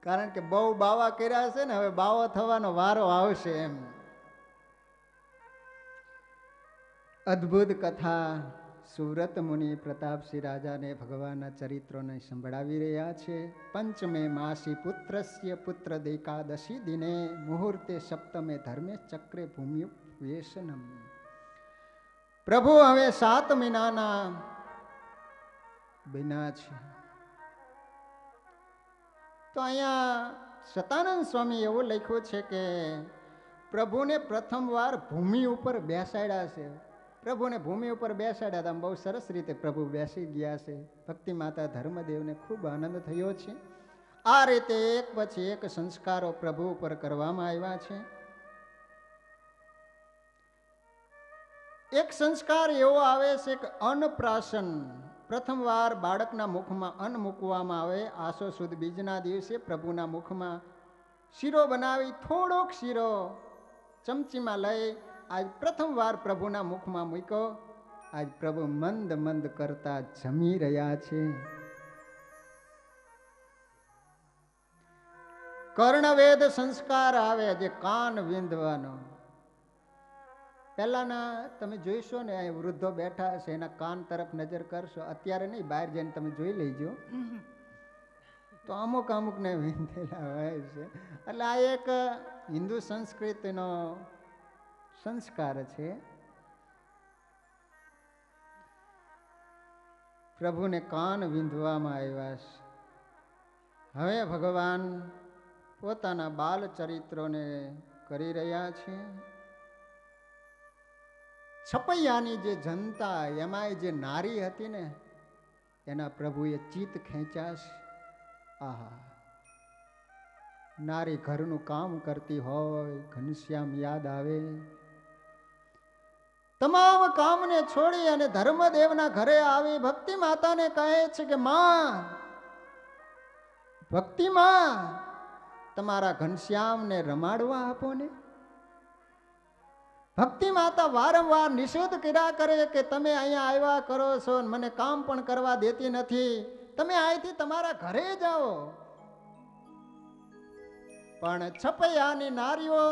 S1: કારણ કે બહુ બાવા કર્યા છે ને, હવે બાવો થવાનો વારો આવશે એમ. અદ્ભુત કથા સુરત મુનિ પ્રતાપસિંહ રાજાને ભગવાનના ચરિત્રોને સંભળાવી રહ્યા છે. પંચમે માસી પુત્રસ્ય પુત્ર એકાદશી દિને મુહૂર્તે સપ્તમે ધર્મે ચક્રે ભૂમ્યુપવેશનમ. પ્રભુ હવે 7 મહિનાના બન્યા છે. તો અહીંયા સતાનંદ સ્વામી એવું લખ્યું છે કે પ્રભુને પ્રથમવાર ભૂમિ ઉપર બેસાડ્યા છે. પ્રભુને ભૂમિ ઉપર બેસાડ્યા હતા, બહુ સરસ રીતે પ્રભુ બેસી ગયા છે. ભક્તિ માતા ધર્મદેવને ખૂબ આનંદ થયો છે. આ રીતે એક પછી એક સંસ્કારો પ્રભુ ઉપર કરવામાં આવ્યા છે. એક સંસ્કાર એવો આવે છે કે અન્નપ્રાશન. પ્રથમવાર બાળકના મુખમાં અન્ન મૂકવામાં આવે. આસો સુદ બીજના દિવસે પ્રભુના મુખમાં શીરો બનાવી, થોડોક શીરો ચમચીમાં લઈ આજ પ્રથમવાર પ્રભુના મુખમાં મૂક્યો. આજ પ્રભુ મંદ મંદ કરતા જમી રહ્યા છે. કર્ણવેદ સંસ્કાર આવે, જે કાન વિંધવાનો. પહેલાના તમે જોઈશો ને, અહીં વૃદ્ધો બેઠા હશે, એના કાન તરફ નજર કરશો. અત્યારે નહીં, બહાર જઈને તમે જોઈ લેજો તો અમુક અમુકને વિંધેલા હોય છે. એટલે આ એક હિન્દુ સંસ્કૃતિનો સંસ્કાર છે. પ્રભુને કાન વિંધવામાં આવ્યા છે. હવે ભગવાન પોતાના બાલ ચરિત્રોને કરી રહ્યા છે. છપૈયાની જે જનતા એમાંય જે નારી હતી ને એના પ્રભુએ ચિત્ત ખેંચ્યા છે. આહા, નારી ઘરનું કામ કરતી હોય, ઘનશ્યામ યાદ આવે. તમામ કામને છોડી અને ધર્મદેવના ઘરે આવી ભક્તિ માતાને કહે છે કે માં, ભક્તિ માં, તમારા ઘનશ્યામને રમાડવા આપો ને. ભક્તિ માતા વારંવાર નિષેધ કર્યા કરે કે તમે અહીંયા આવ્યા કરો છો, મને કામ પણ કરવા દેતી નથી, તમે અહીંથી તમારા ઘરે જાઓ. પણ છપૈયાની નારીઓ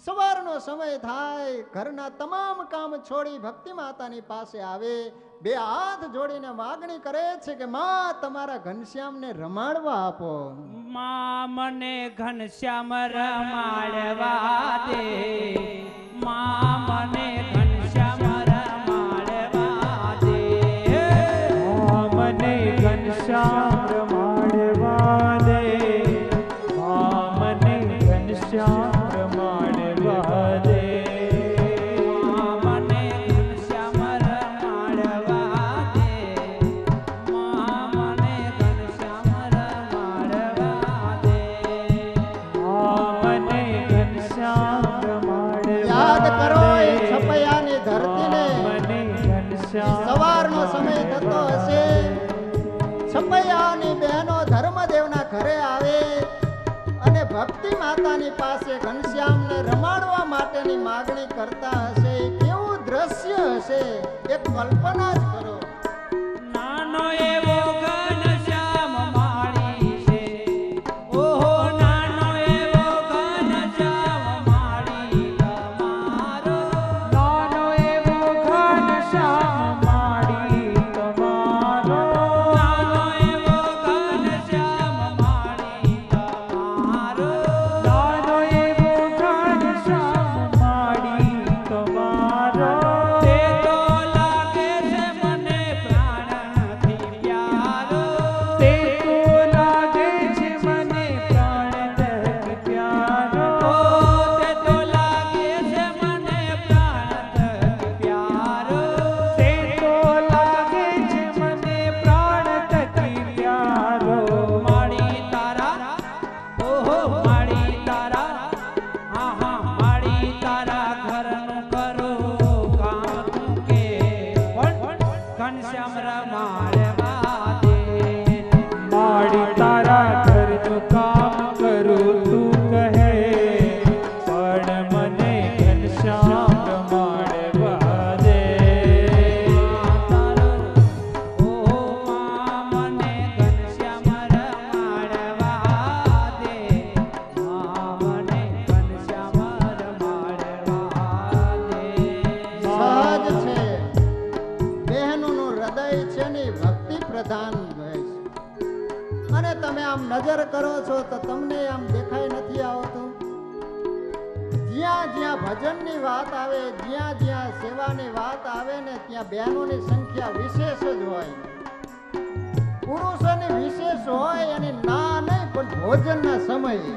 S1: સવારનો સમય થાય, ઘરના તમામ કામ છોડી ભક્તિ માતાની પાસે આવે, બે હાથ જોડીને માગણી કરે છે કે માં, તમારા ઘનશ્યામને રમાડવા આપો.
S2: માં મને ઘનશ્યામ રમાડવા દે, માં મને ઘનશ્યામ રમાડવા દે,
S3: મને ઘનશ્યામ રમાડવા દે, મને ઘનશ્યામ રમાડવા દે,
S2: મને ઘનશ્યામ રમાડવા દે, મને ઘનશ્યામ રમાડવા દે,
S3: મને ઘનશ્યામ રમાડવા
S1: યાદ કરો એ છપૈયાની ધરતીને.
S3: મને ઘનશ્યામ
S1: સવારનો સમય થતો હશે, છપૈયાની બહેનો ધર્મદેવના ઘરે આવે અને ભક્તિ માતાની પાસે ઘનશ્યામને રમાડવા માટેની માગણી કરતા હશે. કેવું દ્રશ્ય હશે, એક કલ્પના જ કરો.
S2: નાનો એવો ઘનશ્યામ માળી છે, ઓહો નાનો એવો ઘનશ્યામ માળી તમારો,
S3: નાનો એવો ઘનશ્યામ માળી તમારો,
S2: નાનો એવો ઘનશ્યામ માળી તમારો,
S3: નાનો એવો ઘનશ્યામ માળી તમારો,
S2: તે તો લાગે છે મને પ્રાણથી પ્યારો,
S3: તે તો લાગે છે મને પ્રાણથી પ્યારો,
S2: ઓ તે તો લાગે છે મને પ્રાણથી પ્યારો,
S3: તે તો લાગે છે મને પ્રાણથી પ્યારો,
S2: માળી તારા, ઓહો માળી તારા, હા હા માળી તારા ઘરનું કરો કામ તું કે પણ ઘનશ્યામ રમાડવા દે,
S3: માડી તારા ઘરનું કામ કરું તું કહે, પણ મને ઘનશ્યામ રમાડવા દે,
S2: તારો ઓહો માં મને ઘનશ્યામ રમાડવા દે, માં મને ઘનશ્યામ રમાડવા દે.
S1: સહજ છે, બહેનોનું હૃદય છે ને એ ભક્તિ પ્રધાન હોય છે. અને તમે આમ નજર કરો છો તો તમને આમ દેખાય નથી આવતું. જ્યાં જ્યાં ભજનની વાત આવે, જ્યાં જ્યાં સેવાની વાત આવે ને ત્યાં બહેનોની સંખ્યા વિશેષ જ હોય, પુરુષોની વિશેષ હોય. અને ના નહીં પણ ભોજનના સમયે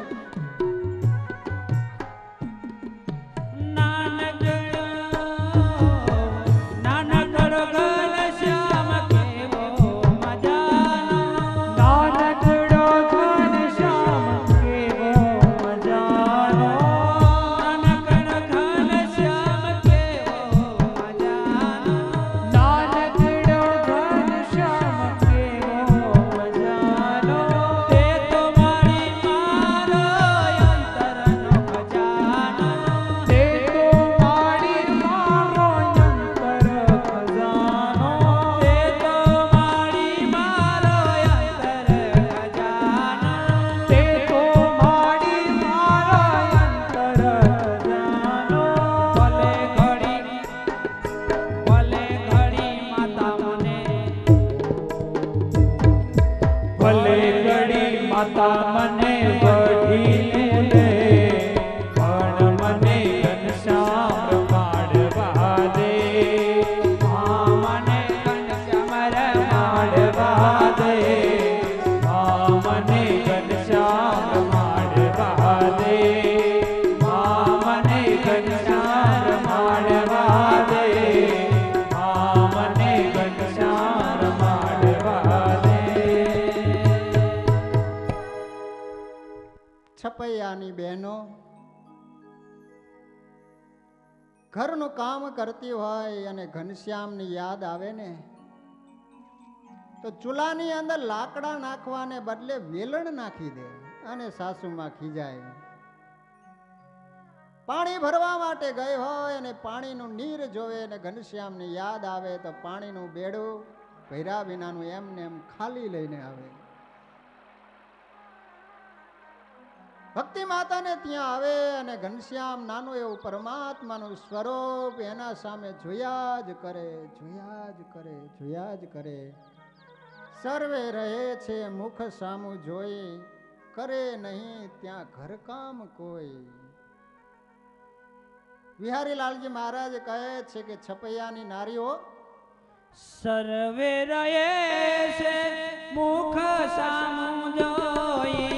S2: નાનકડો ઘનશ્યામ કેવો મજાનો,
S3: નાનકડો ઘનશ્યામ કેવો મજાનો,
S2: નાનકડો ઘનશ્યામ કેવો મજાનો,
S3: નાનકડો ઘનશ્યામ કેવો મજાનો,
S2: તે તો મારી મારો
S1: છપૈયાની બહેનો ઘરનું કામ કરતી હોય અને ઘનશ્યામની યાદ આવે ને તો ચૂલાની અંદર લાકડા નાખવાને બદલે વેલણ નાખી દે અને સાસુમાં ખીજાય. પાણી ભરવા માટે ગઈ હોય અને પાણીનું નીર જોવે અને ઘનશ્યામની યાદ આવે તો પાણીનું બેડું ભર્યા વિનાનું એમને એમ ખાલી લઈને આવે. ભક્તિ માતાને ત્યાં આવે અને ઘનશ્યામ નાનું એવું પરમાત્માનું સ્વરૂપ એના સામે જોયા જ કરે, જોયા જ કરે, જોયા જ કરે. સર્વે રહે છે મુખ સામું જોઈ, કરે નહીં ત્યાં ઘરકામ કોઈ. વિહારી લાલજી મહારાજ કહે છે કે છપૈયાની નારીઓ
S2: સર્વે રહે છે મુખ સામું જોઈ,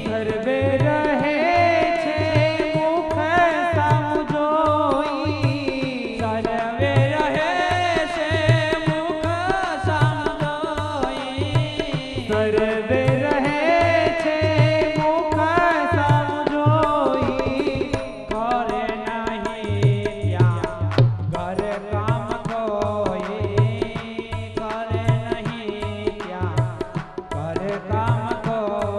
S3: સર્વે રહે છે મુખ સામું જોઈ,
S2: સર્વે રહે છે મુખ સામું જોઈ,
S3: સર્વે રહે છે મુખ સામું જોઈ,
S2: કરે નહીં ત્યાં ઘર કામ કોઈ, કરે નહીં ત્યાં ઘર કામ કોઈ.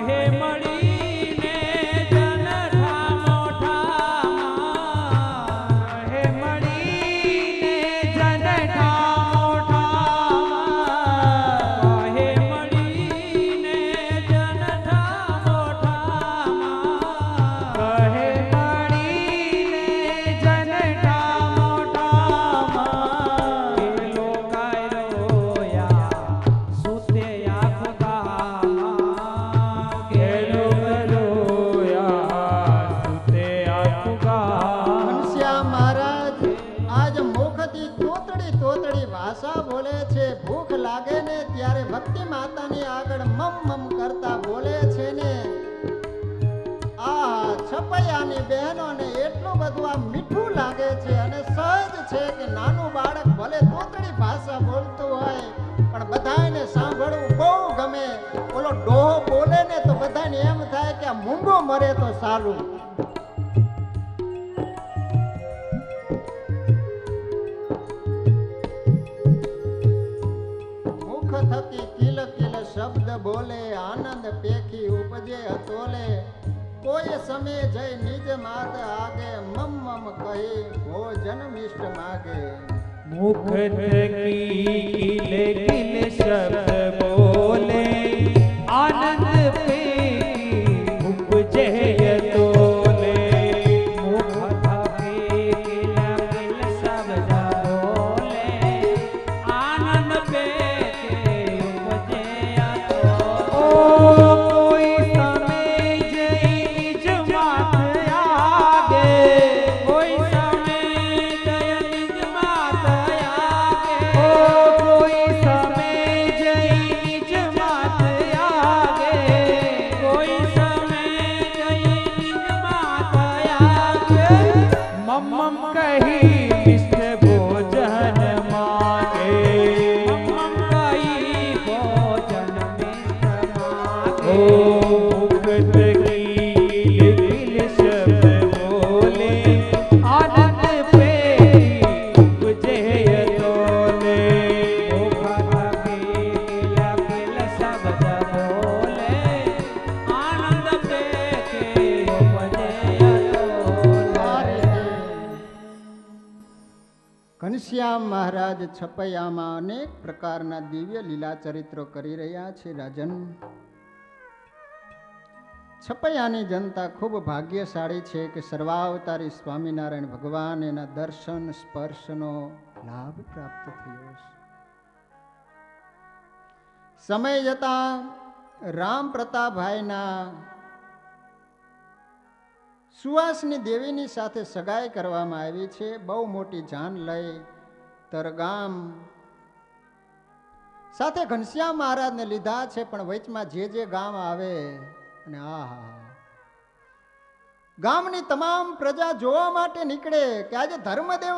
S2: કહે મળીને જનઠા મોઠામાં,
S3: હે મળીને જનઠા મોઠામાં,
S2: કહે મળીને જનઠા મોઠામાં,
S3: કહે મળીને જનઠા મોઠામાં,
S2: પેલો કાયરો રોયા સુતે આંખ ગામાં,
S3: કેલો કરોયા સુતે આખું ગામ.
S1: ઘનશ્યામ મહારાજ આજ મુખથી તોતડી તોતડી ભાષા બોલે છે. ભૂખ લાગે ને ત્યારે ભક્તિ માતાની આગળ મમ મમ કરતા બોલે છે ને. આ છપૈયાની બહેનોને એટલું બધું આ મીઠું લાગે છે અને સહજ છે કે નાનું બાળક ભલે તોતડી ભાષા બોલતું હોય પણ બધાને સાંભળવું બહુ ગમે. ઓલો ડોહો બોલે ને તો બધાને એમ થાય કે આ મૂંગો મરે તો સારું. મુખ થકી કિલ કિલ શબ્દ બોલે, આનંદ પેખી ઉપજે અતોલે. કોઈ સમય જઈ નિજ માત આગે, મમ મમ કહી ભોજન મિષ્ટ માગે.
S3: મુખ થકી કિલે કિલે શબ્દ બોલે, આનંદ પેખી ઉપજે તોલે.
S2: મુખ થકી કિલ કિલ શબ્દ બોલે, આનંદ પેકે ઉપજે
S3: ઓ
S2: અતોલે.
S3: કોઈ સમય જઈ નિજ માત આગે,
S2: કોઈ સમય જય નિજ માત આગે,
S3: ઓ કોઈ સમય જઈ નિજ માત આગે,
S2: કોઈ સમય જય નિજ માત આગે.
S3: મમ કહી મિષ્ટ ભોજન માગે.
S2: મમ કહી ભોજન મિષ્ટ માગે.
S3: ઓ મુખ થકી કિલ કિલ શબ્દ બોલે, આનંદ પેખી ઉપજે તોલે.
S2: મુખ થકી કિલ કિલ શબ્દ બોલે, આનંદ પેકે ઉપજે અતોલે.
S1: ઘનશ્યામ મહારાજ છપૈયામાં અનેક પ્રકારના દિવ્ય લીલા ચરિત્રો કરી રહ્યા છે. રાજન, છપૈયાની જનતા ખૂબ ભાગ્યશાળી છે કે સર્વાવતારી સ્વામિનારાયણ ભગવાન એના દર્શન સ્પર્શનો લાભ પ્રાપ્ત થયો છે. સમય જતા રામ પ્રતાપભાઈના સુવાસની દેવીની સાથે સગાઈ કરવામાં આવી છે. બહુ મોટી જાન લઈ તરગામ સાથે ઘનશ્યામ મહારાજને લીધા છે. પણ વચમાં જે ગામ આવે અને આહા ગામની તમામ પ્રજા જોવા માટે નીકળે કે આજે ધર્મદેવ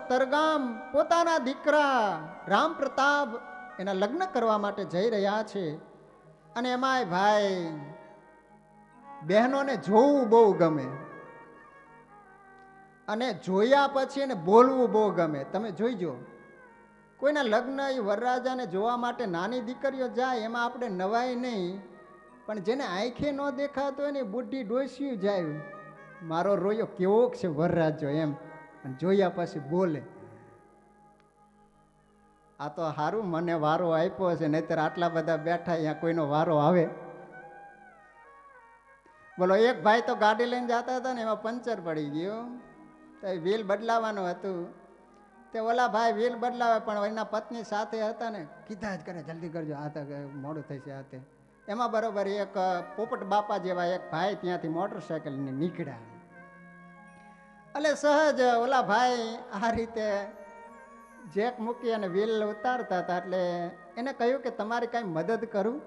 S1: તરગામ પોતાના દીકરા રામ પ્રતાપ એના લગ્ન કરવા માટે જઈ રહ્યા છે. અને એમાંય ભાઈ બહેનોને જોવું બહુ ગમે અને જોયા પછી એને બોલવું બહુ ગમે. તમે જોઈજો કોઈના લગ્ન એ વરરાજાને જોવા માટે નાની દીકરીઓ જાય એમાં આપણે નવાય નહીં, પણ જેને આંખે ન દેખાતો હોય ને બુઢી ડોસ્યું જાય મારો રોયો કેવો છે વરરાજો એમ, અને જોયા પછી બોલે. આ તો સારું મને વારો આપ્યો છે, નહીતર આટલા બધા બેઠા અહીંયા કોઈનો વારો આવે. બોલો એક ભાઈ તો ગાડી લઈને જતા હતા ને એમાં પંચર પડી ગયું, તો એ વ્હીલ બદલાવાનું હતું. તે ઓલા ભાઈ વ્હીલ બદલાવે પણ એના પત્ની સાથે હતા ને, કીધા જ કરે જલ્દી કરજો આ તો મોડું થશે આ તે. એમાં બરોબર એક પોપટ બાપા જેવા એક ભાઈ ત્યાંથી મોટરસાયકલ ને નીકળ્યા. એટલે સહજ ઓલા ભાઈ આ રીતે જેક મૂકી અને વ્હીલ ઉતારતા હતા. એટલે એને કહ્યું કે તમારી કાંઈ મદદ કરું?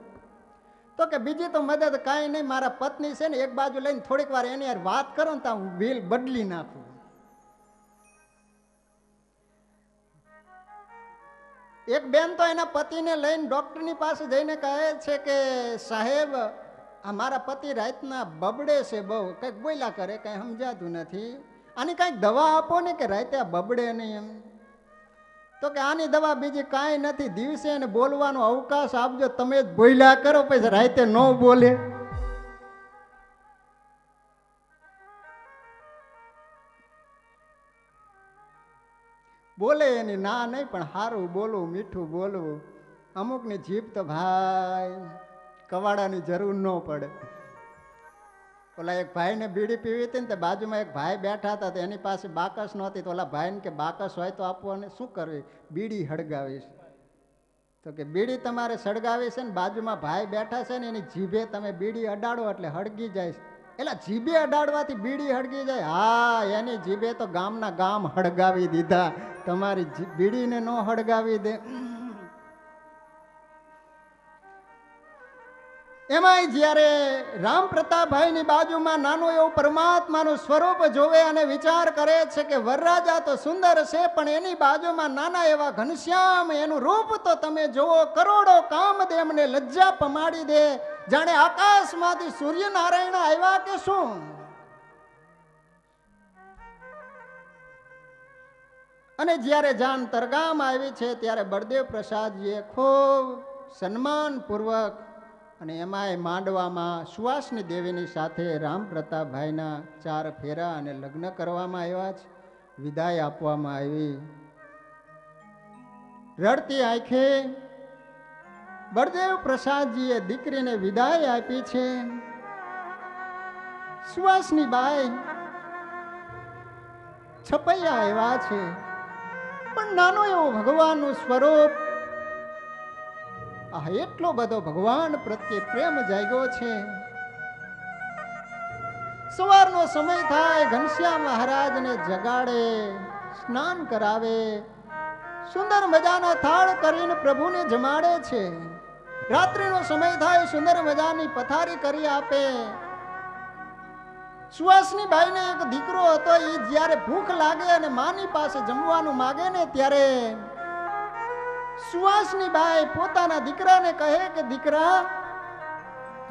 S1: તો કે બીજી તો મદદ કાંઈ નહીં, મારા પત્ની છે ને એક બાજુ લઈને થોડીક વાર એની યાર વાત કરો ને તો હું વ્હીલ બદલી નાખું. એક બેન તો એના પતિને લઈને ડોક્ટરની પાસે જઈને કહે છે કે સાહેબ આ મારા પતિ રાતના બબડે છે બહુ, કંઈક બોલ્યા કરે, કંઈ સમજાતું નથી, આની કાંઈક દવા આપો ને કે રાતે આ બબડે નહીં એમ. તો કે આની દવા બીજી કાંઈ નથી, દિવસે એને બોલવાનો અવકાશ આપજો, તમે જ બોલ્યા કરો પછી રાતે ન બોલે. બોલે એની ના નહીં, પણ સારું બોલવું, મીઠું બોલવું. અમુકની જીભ તો ભાઈ કવાડાની જરૂર ન પડે. ઓલા એક ભાઈને બીડી પીવી હતી ને તે બાજુમાં એક ભાઈ બેઠા હતા, તો એની પાસે બાકસ નહોતી. તો ઓલા ભાઈને કે બાકસ હોય તો આપવો, અને શું કરવી? બીડી હળગાવીશ. તો કે બીડી તમારે સળગાવી છે ને બાજુમાં ભાઈ બેઠા છે ને એની જીભે તમે બીડી અડાડો એટલે હળગી જાય. એટલે જીભે અડાડવાથી બીડી હળગી જાય? હા, એની જીભે તો ગામના ગામ હળગાવી દીધા, તમારી બીડીને ન હળગાવી દે. એમાંય જ્યારે રામ પ્રતાપભાઈની બાજુમાં નાનું એવું પરમાત્માનું સ્વરૂપ જોવે અને વિચાર કરે છે કે વરરાજા તો સુંદર છે, પણ એની બાજુમાં નાના એવા ઘનશ્યામ, એનું રૂપ તો તમે જુઓ, કરોડો કામદેવને લજ્જા પમાડી દે, જાણે આકાશમાંથી સૂર્યનારાયણ આવ્યા કે શું. અને જ્યારે જાન તરગામ આવી છે ત્યારે બળદેવ પ્રસાદજીએ ખૂબ સન્માનપૂર્વક અને એમાંય માંડવામાં સુવાસની દેવીની સાથે રામ પ્રતાપભાઈના 4 ફેરા અને લગ્ન કરવામાં આવ્યા છે. વિદાય આપવામાં આવી. રડતી આંખે બળદેવ પ્રસાદજીએ દીકરીને વિદાય આપી છે. સુવાસની બાઈ છપૈયા આવ્યા છે, પણ નાનો એવો ભગવાનનું સ્વરૂપ, આ એટલો બધો ભગવાન પ્રત્યે પ્રેમ જાગ્યો છે. સવારનો સમય થાય, ઘનશ્યામ મહારાજને જગાડે, સ્નાન કરાવે, સુંદર મજાના થાળ કરીને પ્રભુને જમાડે છે. રાત્રિનો સમય થાય, સુંદર મજાની પથારી કરી આપે. સુવાસની બાઈને એક દીકરો હતો, એ જ્યારે ભૂખ લાગે અને માની પાસે જમવાનું માગે ને ત્યારે સુવાસની બાઈ પોતાના દીકરાને કહે કે દીકરા,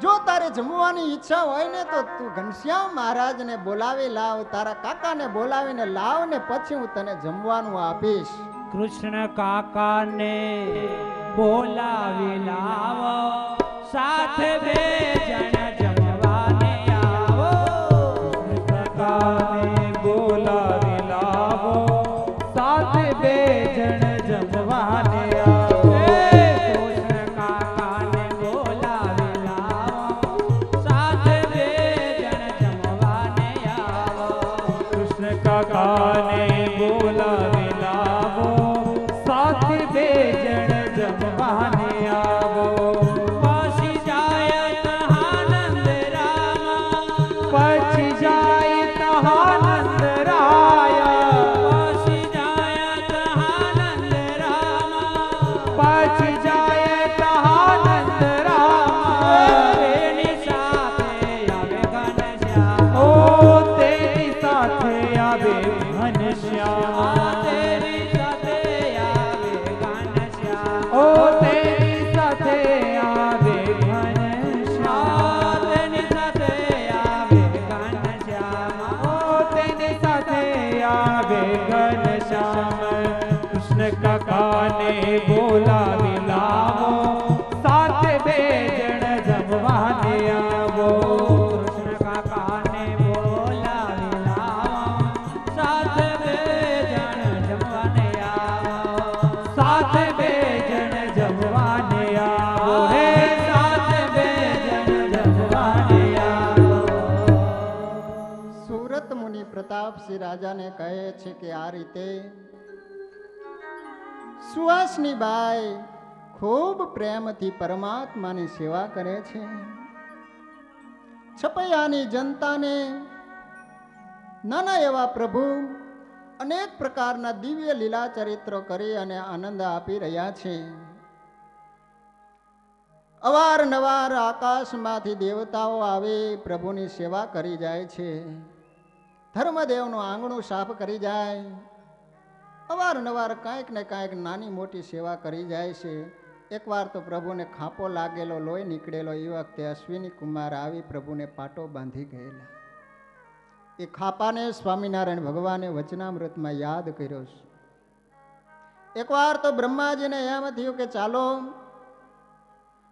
S1: જો તારે જમવાની ઈચ્છા હોય ને તો તું ઘનશ્યામ મહારાજને બોલાવી લાવ, તારા કાકાને બોલાવીને લાવ ને પછી હું તને જમવાનું આપીશ.
S2: કૃષ્ણ કાકાને બોલાવી લાવો, સાથે 2 જણ જમવાને આવો.
S3: કૃષ્ણ કાકાને બોલાવી લાવો, સાથે 2 જણ જમવાને આવો.
S2: કૃષ્ણ કાકાને બોલાવી લાવો, સાથે 2 જણ જમવાને આવો.
S3: કૃષ્ણ કાકાને બોલાવી લાવો, સાથે 2 જણ જમવાને આવો.
S2: પછી જાય તહાનંદ રામા,
S3: પછી જાય તહાનંદ રાયા,
S2: પછી જાય તહાનંદ રામા,
S3: પછી જાય તહાનંદ રાયા.
S2: એની સાથે આવે ઘનશ્યામ.
S3: ઓ કાકાને બોલાવી લાવો, સાથે બે જણ જમવાને આવો.
S2: કૃષ્ણ કાકાને બોલાવી લાવો, સાથે બે જણ જમવાને આવો.
S3: સાથે બે જણ જમવાને આવો
S2: હે
S3: હે.
S2: સાથે બે જણ જમવાને આવો.
S1: સુરત મુનિ પ્રતાપસિંહ રાજાને કહે છે કે આ રીતે સુહાસની બાઈ ખૂબ પ્રેમથી પરમાત્માની સેવા કરે છે. છપૈયાની જનતાને નાના એવા પ્રભુ અનેક પ્રકારના દિવ્ય લીલા ચરિત્રો કરી અને આનંદ આપી રહ્યા છે. અવારનવાર આકાશમાંથી દેવતાઓ આવી પ્રભુની સેવા કરી જાય છે. ધર્મદેવનું આંગણું સાફ કરી જાય, અવારનવાર કાંઈક ને કાંઈક નાની મોટી સેવા કરી જાય છે. એકવાર તો પ્રભુને ખાંપો લાગેલો, લોહી નીકળેલો, એ વખતે અશ્વિની કુમાર આવી પ્રભુને પાટો બાંધી ગયેલા. એ ખાપાને સ્વામિનારાયણ ભગવાને વચનામૃતમાં યાદ કર્યો છે. એકવાર તો બ્રહ્માજીને એમ થયું કે ચાલો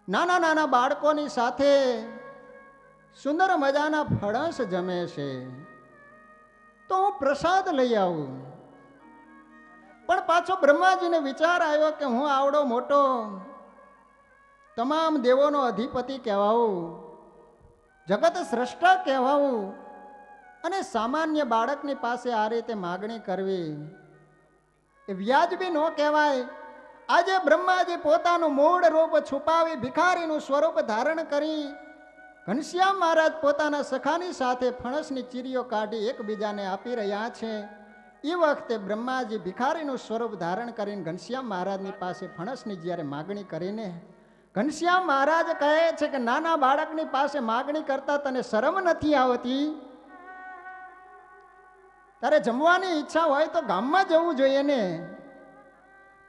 S1: નાના નાના બાળકોની સાથે સુંદર મજાના ફણસ જમે છે તો હું પ્રસાદ લઈ આવું. પણ પાછો બ્રહ્માજીને વિચાર આવ્યો કે હું આવડો મોટો તમામ દેવોનો અધિપતિ કહેવાવું, જગત સ્રષ્ટા કહેવાવું, અને સામાન્ય બાળકની પાસે આ રીતે માગણી કરવી એ વ્યાજબી ન કહેવાય. આજે બ્રહ્માજી પોતાનું મૂળ રૂપ છુપાવી ભિખારીનું સ્વરૂપ ધારણ કરી ઘનશ્યામ મહારાજ પોતાના સખાની સાથે ફણસની ચીરીઓ કાઢી એકબીજાને આપી રહ્યા છે. એ વખતે બ્રહ્માજી ભિખારીનું સ્વરૂપ ધારણ કરીને ઘનશ્યામ મહારાજની પાસે ફણસની જ્યારે માગણી કરીને ઘનશ્યામ મહારાજ કહે છે કે નાના બાળકની પાસે માગણી કરતા તને શરમ નથી આવતી? તારે જમવાની ઈચ્છા હોય તો ગામમાં જવું જોઈએ ને.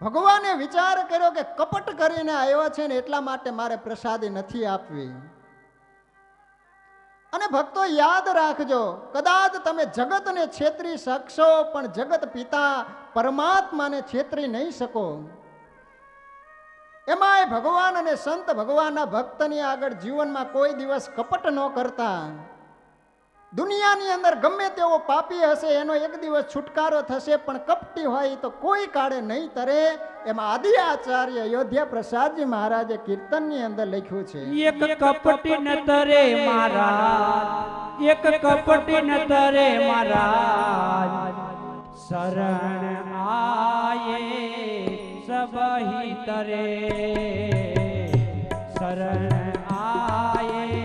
S1: ભગવાને વિચાર કર્યો કે કપટ કરીને આવ્યો છે ને એટલા માટે મારે પ્રસાદી નથી આપવી. અને ભક્તો યાદ રાખજો, કદાચ તમે જગતને છેતરી શકશો પણ જગત પિતા પરમાત્માને છેતરી નહીં શકો. એમાંય ભગવાન અને સંત ભગવાનના ભક્તની આગળ જીવનમાં કોઈ દિવસ કપટ ન કરતા. દુનિયાની અંદર ગમે તેવો પાપી હશે એનો એક દિવસ છુટકારો થશે, પણ કપટી હોય તો કોઈ કાળે નહીં તરે. એમાં આદિ આચાર્ય અયોધ્યા પ્રસાદજી મહારાજે કીર્તનની અંદર લખ્યું છે,
S2: એક કપટી ન તરે મહારાજ, એક કપટી ન તરે મહારાજ, શરણ આયે સબહી તરે, શરણ આયે.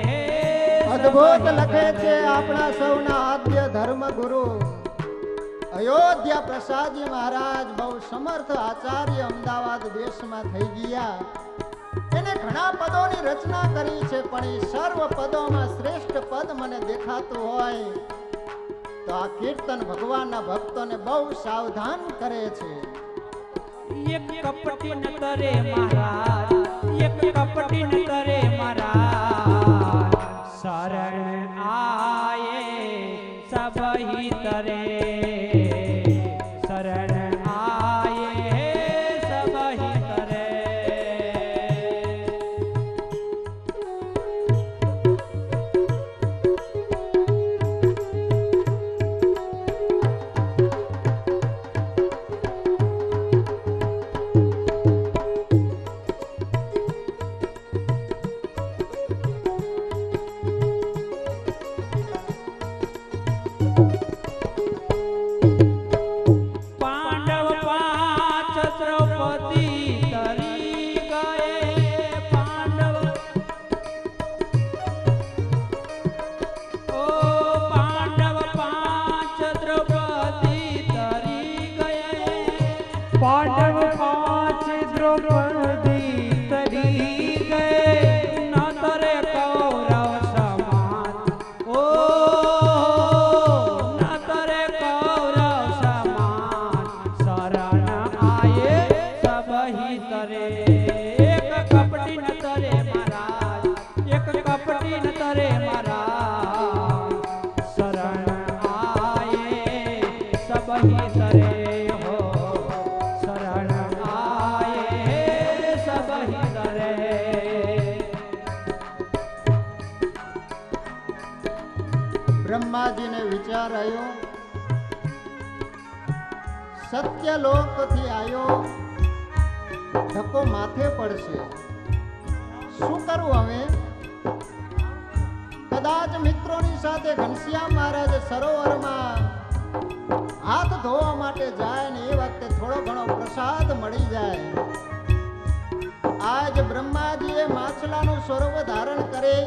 S1: અદ્ભુત લખે છે આપણા સૌના આદ્ય ધર્મ ગુરુ અયોધ્યા પ્રસાદજી મહારાજ, બહુ સમર્થ આચાર્ય, અમદાવાદ દેશમાં થઈ ગયા. એને ઘણા પદોની રચના કરી છે, પણ એ સર્વ પદોમાં શ્રેષ્ઠ પદ મને દેખાતું હોય તો આ કીર્તન ભગવાનના ભક્તોને બહુ સાવધાન કરે છે.
S2: એક કપટી ન તરે મહારાજ, એક કપટી ન તરે મહારાજ, શરણ આયે સબહી તરે, શરણ આયે સબહી તરે.
S3: પાંડવ પાંચ દ્રૌપદી તરી ગયે,
S2: ન તરે કૌરવ સમાન, ઓ ન તરે કૌરવ સમાન, શરણ આયે સબહી તરે. એક કપટી ન તરે મહારાજ, એક કપટી ન તરે મહારાજ, શરણ આયે સબહી તરે. હો શરણ
S1: રહ્યો, સત્યલોકથી આવ્યો, ધક્કો માથે પડશે. શું કરવું હવે? કદાચ મિત્રોની સાથે ઘનશ્યામ મહારાજ સરોવરમાં હાથ ધોવા માટે જાય ને એ વખતે થોડો ઘણો પ્રસાદ મળી જાય. આજ બ્રહ્માજીએ માછલાનું સ્વરૂપ ધારણ કરી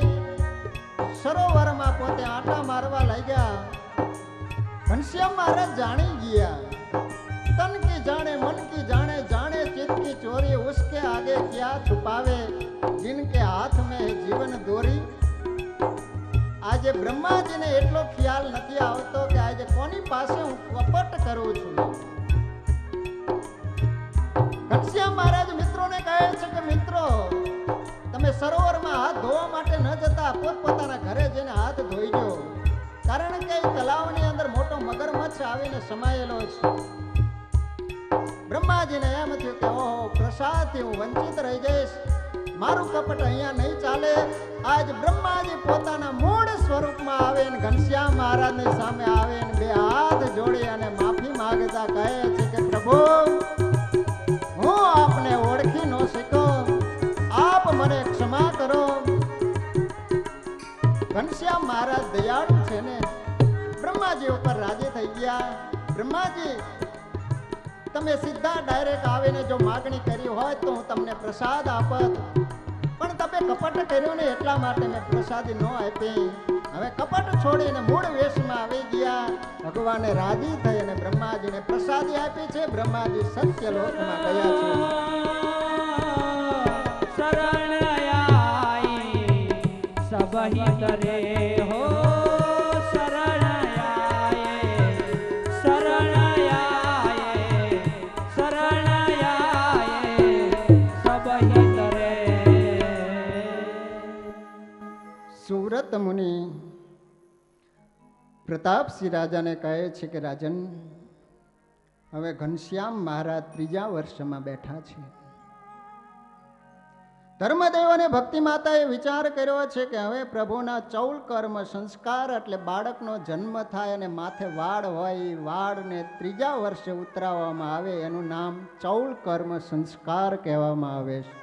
S1: સરોવરમાં પોતે આંટા મારવા લાગ્યા. ઘનશ્યામ મહારાજ જાણી ગયા, તન કી જાણે મન કી જાણે, જાણે ચિત્ત की चोरी उसके आगे क्या छुपावे, जिनके हाथ में है जीवन दोरी. આજે બ્રહ્માજીને એટલો ખ્યાલ નથી આવતો કે આજે કોની પાસે હું કપટ કરું છું. ઘનશ્યામ મહારાજ મિત્રોને કહે છે કે મિત્રો, તમે સરોવરમાં હાથ ધોવા માટે ન જતા પોતપોતાના ઘરે જઈને હાથ ધોઈજો, કારણ કે એ તલાવની અંદર મોટો મગરમચ્છ આવીને સમાયેલો છે. બ્રહ્માજીને એમ થયું કે ઓહો, પ્રસાદથી હું વંચિત રહી જઈશ, મારું કપટ અહીંયા નહીં ચાલે. આજ બ્રહ્માજી પોતાના મૂળ સ્વરૂપમાં આવે ને ઘનશ્યામ મહારાજની સામે આવે ને બે હાથ જોડી અને માફી માંગતા કહે છે કે પ્રભુ, હું આપને ઓળખી ન શક્યો, આપ મને ક્ષમા કરો. ઘનશ્યામ મહારાજ દયાળુ છે ને, બ્રહ્માજી ઉપર રાજી થઈ ગયા. બ્રહ્માજી, તમે સીધા ડાયરેક્ટ આવીને જો માગણી કરી હોય તો હું તમને પ્રસાદ આપત, પણ તમે કપટ કર્યું ને એટલા માટે મેં પ્રસાદી ન આપી. હવે કપટ છોડીને મૂળ વેશમાં આવી ગયા. ભગવાને રાજી થઈ અને બ્રહ્માજીને પ્રસાદી આપી છે. બ્રહ્માજી સત્યલોકમાં ગયા છે.
S2: શરણ આઈ સબહી તરે હો, શરણ આયે, શરણ આયે, શરણ આયે સબહી તરે.
S1: સુરત મુનિ પ્રતાપસિંહ રાજાને કહે છે કે રાજન, હવે ઘનશ્યામ મહારાજ ત્રીજા વર્ષમાં બેઠા છે. ધર્મદેવ અને ભક્તિ માતાએ વિચાર કર્યો છે કે હવે પ્રભુના ચૌલ કર્મ સંસ્કાર એટલે બાળકનો જન્મ થાય અને માથે વાળ હોય, એ વાળને ત્રીજા વર્ષે ઉતરાવવામાં આવે, એનું નામ ચૌલ કર્મ સંસ્કાર કહેવામાં આવે છે.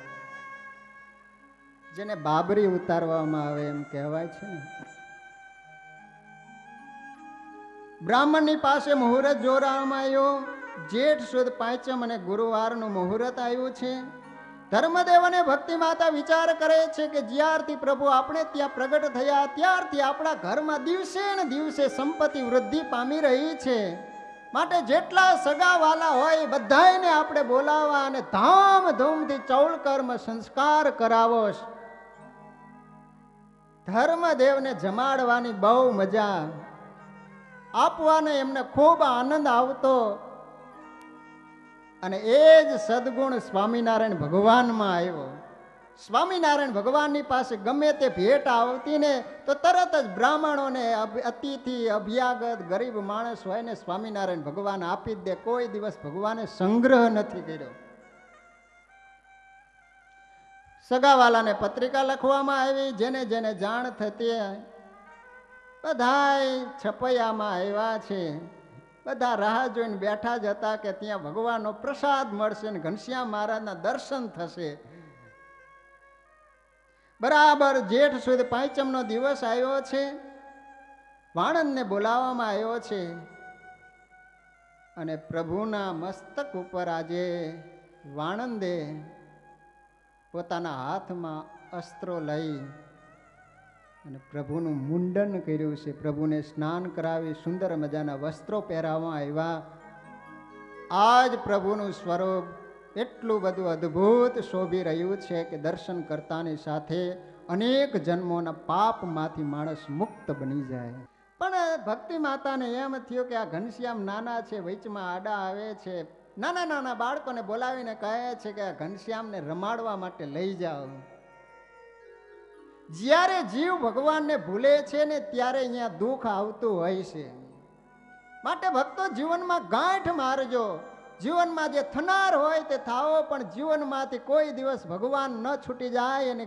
S1: જેને બાબરી ઉતારવામાં આવે એમ કહેવાય છે ને. બ્રાહ્મણની પાસે મુહૂર્ત જોરાવામાં આવ્યો. જેઠ સુદ પાંચમ અને ગુરુવારનું મુહૂર્ત આવ્યું છે. ધર્મદેવ અને ભક્તિ માતા વિચાર કરે છે કે જ્યારથી પ્રભુ આપણે ત્યાં પ્રગટ થયા ત્યારથી આપણા ઘરમાં દિવસે ને દિવસે સંપત્તિ વૃદ્ધિ પામી રહી છે, માટે જેટલા સગાવાલા હોય બધાને આપણે બોલાવવા અને ધામધૂમથી ચૌલ કર્મ સંસ્કાર કરાવો. ધર્મદેવને જમાડવાની બહુ મજા, આપવાનો એમને ખૂબ આનંદ આવતો. અને એ જ સદગુણ સ્વામિનારાયણ ભગવાનમાં આવ્યો. સ્વામિનારાયણ ભગવાનની પાસે ગમે તે ભેટ આવતી ને તો તરત જ બ્રાહ્મણોને, અતિથિ, અભ્યાગત, ગરીબ માણસ હોય ને સ્વામિનારાયણ ભગવાન આપી જ દે. કોઈ દિવસ ભગવાને સંગ્રહ નથી કર્યો. સગાવાલાને પત્રિકા લખવામાં આવી, જેને જેને જાણ થતી બધાય છપૈયામાં આવ્યા છે. બધા રાહ જોઈને બેઠા જ હતા કે ત્યાં ભગવાનનો પ્રસાદ મળશે ને ઘનશ્યામ મહારાજના દર્શન થશે. બરાબર જેઠ સુદ પાંચમનો દિવસ આવ્યો છે. વાણંદને બોલાવવામાં આવ્યો છે અને પ્રભુના મસ્તક ઉપર આજે વાણંદે પોતાના હાથમાં અસ્ત્રો લઈ અને પ્રભુનું મુંડન કર્યું છે. પ્રભુને સ્નાન કરાવી સુંદર મજાના વસ્ત્રો પહેરાવવામાં આવ્યા. આજ પ્રભુનું સ્વરૂપ એટલું બધું અદ્ભુત શોભી રહ્યું છે કે દર્શન કરતાની સાથે અનેક જન્મોના પાપમાંથી માણસ મુક્ત બની જાય. પણ ભક્તિ માતાને એમ થયું કે આ ઘનશ્યામ નાના છે, વચમાં આડા આવે છે. નાના નાના બાળકોને બોલાવીને કહે છે કે આ ઘનશ્યામને રમાડવા માટે લઈ જાઓ. જ્યારે જીવ ભગવાનને ભૂલે છે ને ત્યારે અહીંયા દુઃખ આવતું હોય છે. માટે ભક્તો જીવનમાં ગાંઠ મારજો. જીવનમાં જે થનાર હોય તે થાવો, પણ જીવનમાંથી કોઈ દિવસ ભગવાન ન છૂટી જાય અને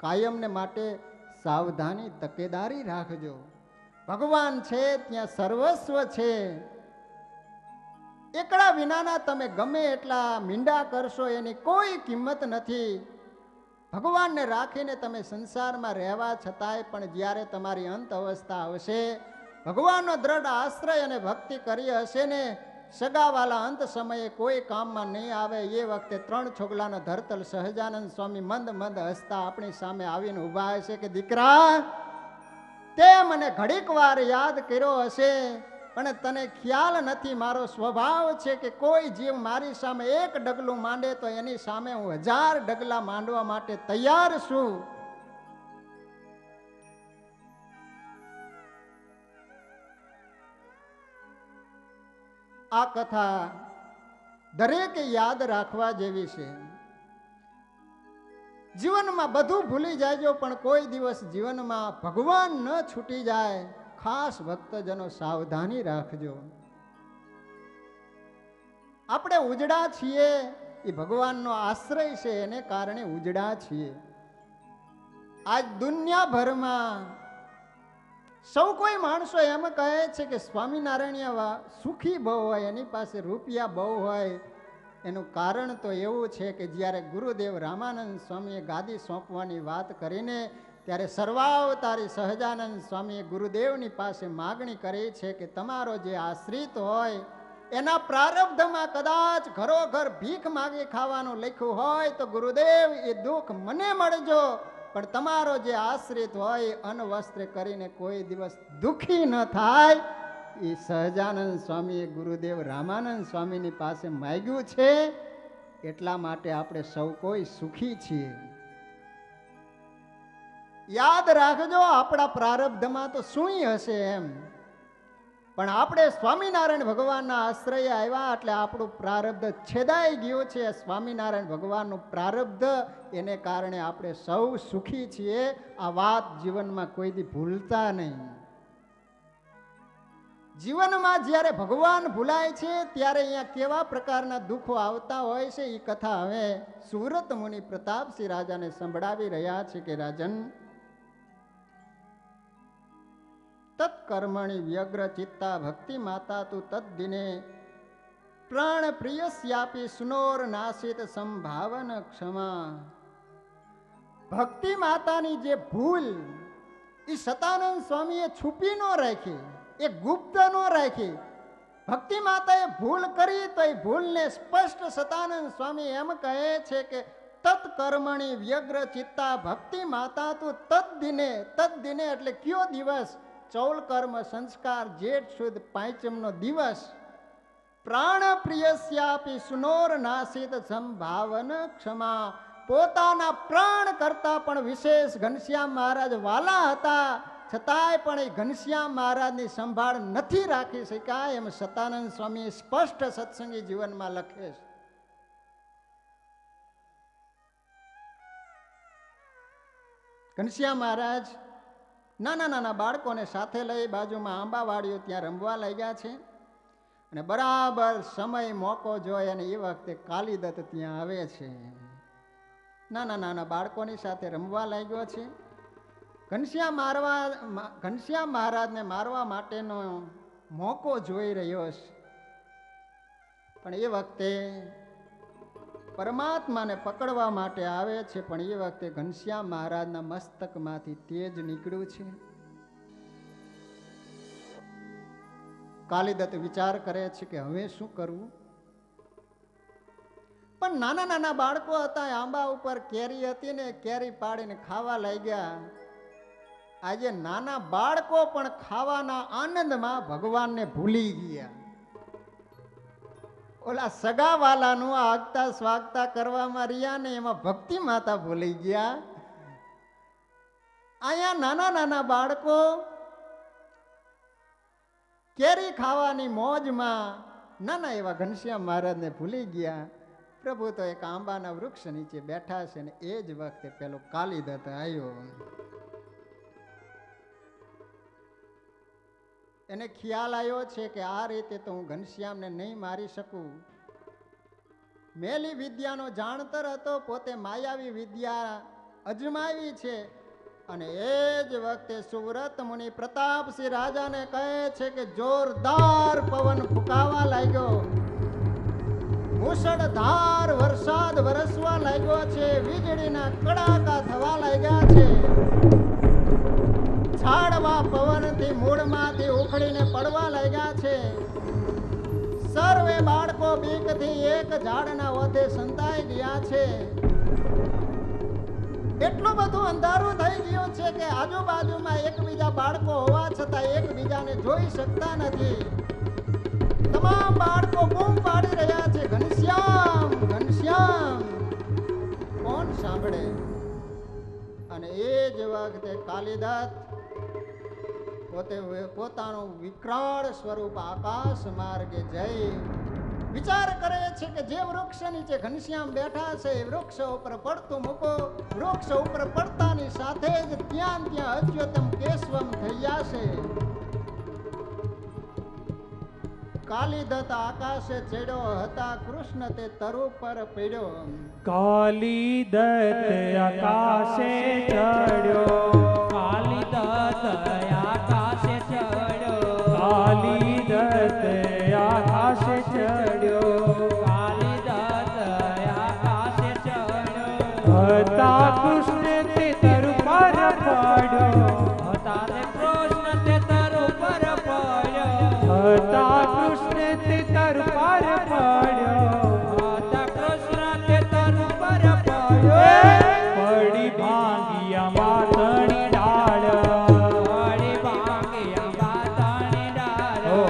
S1: કાયમને માટે સાવધાની તકેદારી રાખજો. ભગવાન છે ત્યાં સર્વસ્વ છે. એકડા વિનાના તમે ગમે એટલા મીંડા કરશો એની કોઈ કિંમત નથી. ભગવાનને રાખીને તમે સંસારમાં રહેવા છતાંય પણ જ્યારે તમારી અંત અવસ્થા આવશે, ભગવાનનો દ્રઢ આશ્રય અને ભક્તિ કરી હશે ને, સગાવાલા અંત સમયે કોઈ કામમાં નહીં આવે. એ વખતે 3 છોગલાનો ધરતલ સહજાનંદ સ્વામી મંદ મંદ હસતા આપણી સામે આવીને ઊભા હશે કે દીકરા, તે મને ઘડીક વાર યાદ કર્યો હશે, પણ તને ખ્યાલ નથી મારો સ્વભાવ છે કે કોઈ જીવ મારી સામે એક ડગલું માંડે તો એની સામે હું 1000 ડગલા માંડવા માટે તૈયાર છું. આ કથા દરેકે યાદ રાખવા જેવી છે. જીવનમાં બધું ભૂલી જાયજો, પણ કોઈ દિવસ જીવનમાં ભગવાન ન છૂટી જાય. ખાસ ભક્તજનો સાવધાની રાખજો. આપણે ઉજડા છીએ એ ભગવાનનો આશ્રય છે, એને કારણે ઉજડા છીએ. આજ દુનિયાભરમાં સૌ કોઈ માણસો એમ કહે છે કે સ્વામિનારાયણ સુખી બહુ હોય, એની પાસે રૂપિયા બહુ હોય. એનું કારણ તો એવું છે કે જ્યારે ગુરુદેવ રામાનંદ સ્વામીએ ગાદી સોંપવાની વાત કરીને ત્યારે સર્વાવતારી સહજાનંદ સ્વામીએ ગુરુદેવની પાસે માગણી કરી છે કે તમારો જે આશ્રિત હોય એના પ્રારબ્ધમાં કદાચ ઘરોઘર ભીખ માગી ખાવાનું લખ્યું હોય તો ગુરુદેવ એ દુઃખ મને મળજો, પણ તમારો જે આશ્રિત હોય અન્ન વસ્ત્ર કરીને કોઈ દિવસ દુઃખી ન થાય. એ સહજાનંદ સ્વામીએ ગુરુદેવ રામાનંદ સ્વામીની પાસે માગ્યું છે. એટલા માટે આપણે સૌ કોઈ સુખી છીએ. યાદ રાખજો, આપણા પ્રારબ્ધમાં તો શું હશે એમ, પણ આપણે સ્વામિનારાયણ ભગવાનના આશ્રય આવ્યા એટલે આપણું પ્રારબ્ધ છેદાઈ ગયું છે. સ્વામિનારાયણ ભગવાનનું પ્રારબ્ધ, એને કારણે આપણે સૌ સુખી છીએ. આ વાત જીવનમાં કોઈ દી ભૂલતા નહીં. જીવનમાં જ્યારે ભગવાન ભૂલાય છે ત્યારે અહીંયા કેવા પ્રકારના દુઃખો આવતા હોય છે, એ કથા હવે સુરત મુનિ પ્રતાપસિંહ રાજાને સંભળાવી રહ્યા છે કે રાજન, તત્કર્મણી વ્યગ્ર ચિત્તા ભક્તિ માતા તું તદ્દિને પ્રાણ પ્રિયસ્યાપી સુનોર નાસિત સંભાવન ક્ષમા. ભક્તિ માતાની જે ભૂલ એ સતાનંદ સ્વામીએ છુપી ન રાખી, એ ગુપ્ત ન રાખી. ભક્તિ માતાએ ભૂલ કરી તો એ ભૂલને સ્પષ્ટ સતાનંદ સ્વામી એમ કહે છે કે તત્કર્મણી વ્યગ્ર ચિત્તા ભક્તિ માતા તું તદ્દિને. તદ્દિને એટલે કયો દિવસ? ચૌલ કર્મ સંસ્કાર જેઠ સુદ પાંચમનો દિવસ. પ્રાણ પ્રિયસ્યાપી સુનોર નાસિત સંભાવન ક્ષમા. પોતાના પ્રાણ કરતા પણ વિશેષ ઘનશ્યામ મહારાજ વાલા હતા, છતાંય પણ એ ઘનશ્યામ મહારાજની સંભાળ નથી રાખી શક્યા, એમ સતાનંદ સ્વામી સ્પષ્ટ સત્સંગી જીવનમાં લખે છે. ઘનશ્યામ મહારાજ નાના નાના બાળકોને સાથે લઈ બાજુમાં આંબાવાડીઓ ત્યાં રમવા લાગ્યા છે, અને બરાબર સમય મોકો જોઈ અને એ વખતે કાલીદત્ત ત્યાં આવે છે. નાના નાના બાળકોની સાથે રમવા લાગ્યો છે. ઘનશ્યામ મહારાજને મારવા માટેનો મોકો જોઈ રહ્યો છે, પણ એ વખતે પરમાત્માને પકડવા માટે આવે છે. પણ એ વખતે ઘનશ્યામ મહારાજના મસ્તકમાંથી તેજ નીકળ્યું છે. કાલીદત્ત વિચાર કરે છે કે હવે શું કરવું, પણ નાના નાના બાળકો હતા, આંબા ઉપર કેરી હતી ને કેરી પાડીને ખાવા લાગ્યા. આજે નાના બાળકો પણ ખાવાના આનંદમાં ભગવાનને ભૂલી ગયા. ઓલા સગાવાલાનું આગતા સ્વાગતા કરવામાં રહ્યા ને એમાં ભક્તિ માતા ભૂલી ગયા. અહીંયા નાના નાના બાળકો કેરી ખાવાની મોજમાં નાના એવા ઘનશ્યામ મહારાજને ભૂલી ગયા. પ્રભુ તો એક આંબાના વૃક્ષ નીચે બેઠા છે ને એ જ વખતે પેલો કાલીદત્ત આવ્યો. એને ખ્યાલ આવ્યો છે કે આ રીતે તો હું ઘનશ્યામને નહીં મારી શકું. મેલી વિદ્યાનો જાણતર હતો, પોતે માયાવી વિદ્યા અજમાવી છે, અને એ જ વખતે સુવ્રત મુનિ પ્રતાપસિંહ રાજાને કહે છે કે જોરદાર પવન ફૂંકાવા લાગ્યો, મુશળધાર વરસાદ વરસવા લાગ્યો છે, વીજળીના કડાકા થવા લાગ્યા છે, ઝાડવા પવનથી મૂળમાંથી ઉખડીને પડવા લાગ્યા છે, સર્વે બાળકો બીકથી એક ઝાડના ઓથે સંતાઈ ગયા છે. એટલું બધું અંધારું થઈ ગયું છે કે આજુબાજુમાં એકબીજા બાળકો હોવા છતાં એકબીજાને જોઈ શકતા નથી. તમામ બાળકો બૂમ પાડી રહ્યા છે, ઘનશ્યામ ઘનશ્યામ. કોણ સાંભળે? અને એ જ વખતે કાલિદાસ પોતે પોતાનું વિકરાળ સ્વરૂપ આકાશ માર્ગે જઈ વિચાર કરે છે કે જે વૃક્ષ નીચે ઘનશ્યામ બેઠા છે એ વૃક્ષ ઉપર પડતું મૂકો. વૃક્ષ ઉપર પડતાની સાથે જ ત્યાં અચ્યુતમ કેશવમ થઈ જશે. કાલિદત્ત આકાશે ચડ્યો હતા, કૃષ્ણ તે તરુ પર પડ્યો.
S3: કાલિદત્ત આકાશે ચડ્યો,
S2: કાલિદત્ત આકાશે ચડ્યો,
S3: કાલિદત્ત આકાશે ચડ્યો,
S2: કાલિદત્ત આકાશે ચડ્યો.
S3: હતા કૃષ્ણ તે તરુ પર પડ્યો,
S2: હતા તે કૃષ્ણ તે તરુ પર પડ્યો,
S3: હતા કૃષ્ણ તે તરુ પર પડ્યો,
S2: હતા કૃષ્ણ તે તરુ પર પડ્યો.
S3: પડી ભાંગિયા માતણી ડાળ,
S2: પડી ભાંગિયા માતણી ડાળ,
S3: ઓ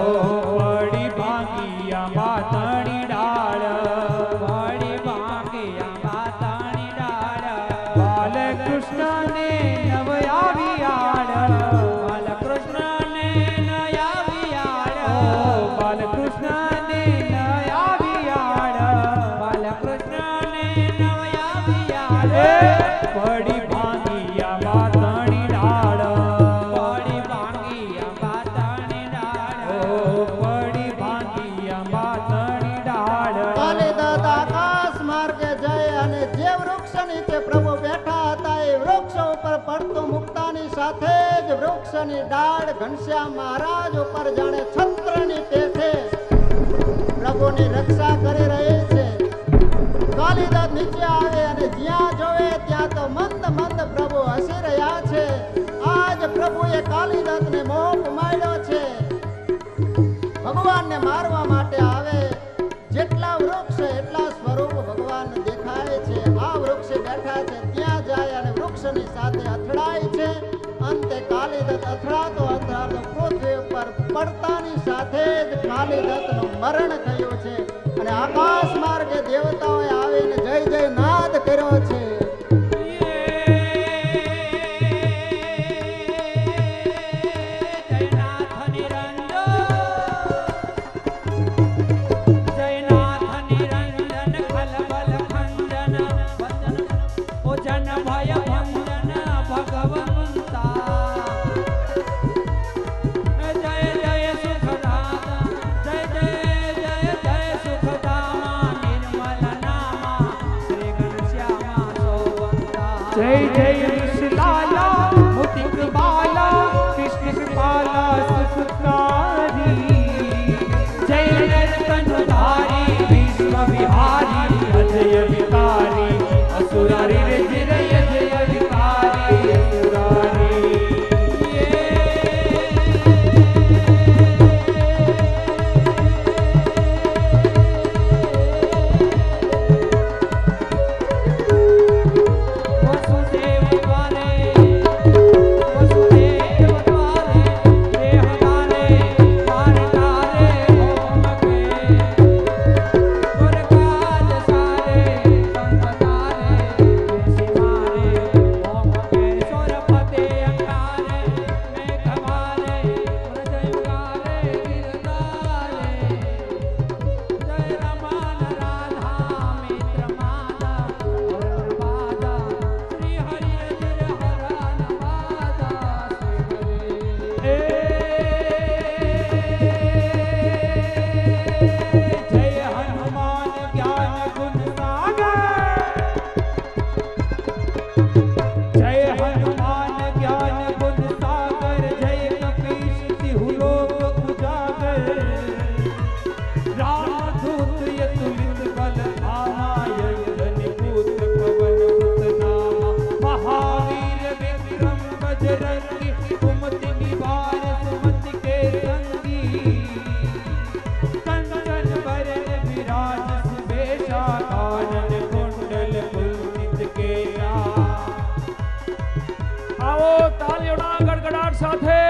S3: પડી ભાંગિયા માતણી ડાળ,
S2: પડી ભાંગિયા માતણી ડાળ.
S3: બાલકૃષ્ણને નવ આવી આડ,
S2: બાલકૃષ્ણને નયા વિયાળ,
S3: ઓ બાલકૃષ્ણને ન આવી આડ,
S2: બાલકૃષ્ણને નયા વિયાળ.
S3: પડી ભાંગિયા માતણી ડાળ,
S2: પડી ભાંગિયા માતણી ડાળ,
S3: ઓ પડી ભાંગિયા માતણી ડાળ.
S1: કાલિદત્ત આકાશ માર્ગે જઈ અને જે વૃક્ષ નીચે પ્રભુ બેઠા હતા એ વૃક્ષ ઉપર પડતું મુકતાની સાથે જ વૃક્ષની ડાળ ઘનશ્યામ મહારાજ ઉપર જાણે છત્રની પેઠે પ્રભુની રક્ષા કરી રહી છે. કાલિદત્ત નીચે આવે અને જ્યાં જોવે ત્યાં તો મંદ મંદ પ્રભુ હસી રહ્યા છે. આજ પ્રભુએ કાલિદત્તને મોહ કમાડ્યો છે. ભગવાનને મારવા માટે આવે, જેટલા વૃક્ષ એટલા સ્વરૂપ ભગવાન દેખાય છે. આ વૃક્ષે બેઠા છે ત્યાં જાય અને વૃક્ષની સાથે અથડાય છે. અંતે કાલિદત્ત અથડાતો પૃથ્વી ઉપર પડતાની સાથે જ કાલિદત્તનું મરણ થયું છે. અને આકાશ માર્ગે દેવતાઓએ આવીને જય જય નાદ કર્યો છે.
S2: જયનાથ નિરંજન, જયનાથ નિરંજન ખલબલ ખંડન વંદન, ઓ જન ભય ભંજન ભગવંતા. જય જય સુખદાતા, જય જય જય જય સુખદામા, નિર્મલ નામા શ્રી ઘનશ્યામા સોવંતા.
S3: જય જય વિશલાલા મોતી કૃપાલા, કૃષ્ણ કૃપાલા સુખકારી, જય નરકંધારી વિશ્વ વિહારી, અજય વિકારી અસુરારી રે જય જય વિકારી અસુરારી.
S2: વસુદેવ દ્વારે, વસુદેવ દ્વારે, દેહદારે
S4: સાથે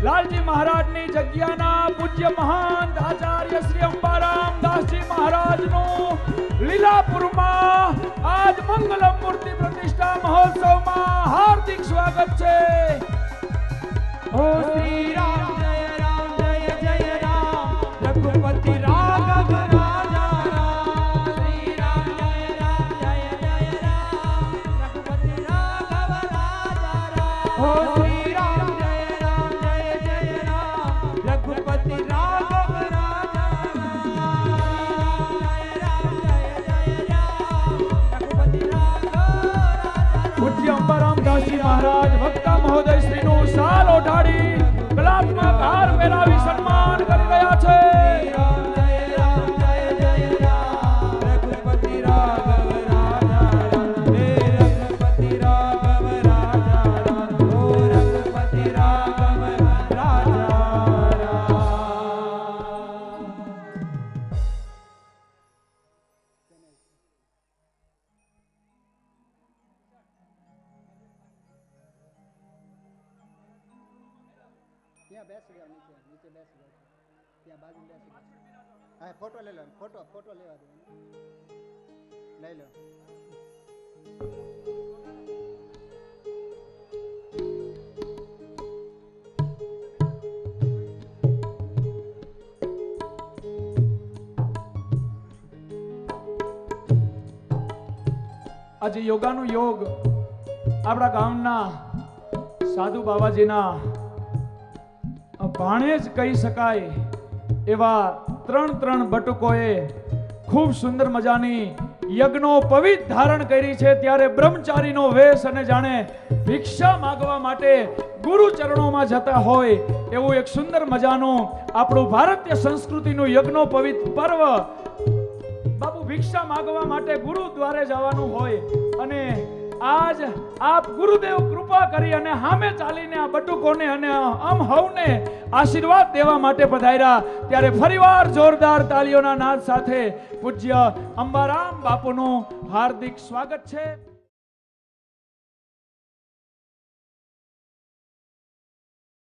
S4: લાલજી મહારાજની જગ્યાના પૂજ્ય મહાન આચાર્ય શ્રી અંબારામ દાસજી મહારાજનું લીલાપુરમાં આજ મંગલ મૂર્તિ પ્રતિષ્ઠા મહોત્સવમાં હાર્દિક સ્વાગત છે.
S3: ઓ શ્રી રામ જય રામ જય જય રામ રઘુપતિ રાઘવ રાજા રામ.
S2: શ્રી રામ જય રામ જય જય રામ રઘુપતિ રાઘવ રાજા રામ.
S3: ઓ શ્રી રામ જય રામ જય જય રામ રઘુપતિ રાઘવ રાજા રામ.
S4: પૂજ્ય અંબારામ દાસજી મહારાજ વક્તા મહોદય શ્રીનું શાલ ઓઢાડી કલાત્મક હાર પહેરાવી સન્માન કરી રહ્યા છે.
S3: રઘુપતિ રાઘવ રાજા રામ. હે રઘુપતિ રાઘવ રાજા રામ. ઓ રઘુપતિ રાઘવ રાજા રામ.
S1: ત્યાં બેસી ગયા, નીચે નીચે બેસી ગયા છે. ત્યાં બાજુ બેસી ગયા. હા, ફોટો લઈ લો, ફોટો લેવા દો, લઈ લો.
S4: આજે યોગાનું યોગ આપણા ગામના સાધુ બાબાજીના ભાણે જ કહી શકાય એવા ત્રણ બટુકોએ ખૂબ સુંદર મજાની યજ્ઞો પવિત્ર ધારણ કરી છે. ત્યારે બ્રહ્મચારીનો વેશ અને જાણે ભિક્ષા માંગવા માટે ગુરુ ચરણોમાં જતા હોય એવું એક સુંદર મજાનું આપણું ભારતીય સંસ્કૃતિનું યજ્ઞો પવિત્ર પર્વ. બાપુ ભિક્ષા માંગવા માટે ગુરુ દ્વારે જવાનું હોય અને આજ આપ ગુરુદેવ કૃપા કરી અને સામે ચાલીને આ બટુકોને અને હવને આશીર્વાદ દેવા માટે પધાર્યા. ત્યારે ફરીવાર જોરદાર તાલીઓના નાદ સાથે પૂજ્ય અંબારામ બાપુનું હાર્દિક સ્વાગત છે.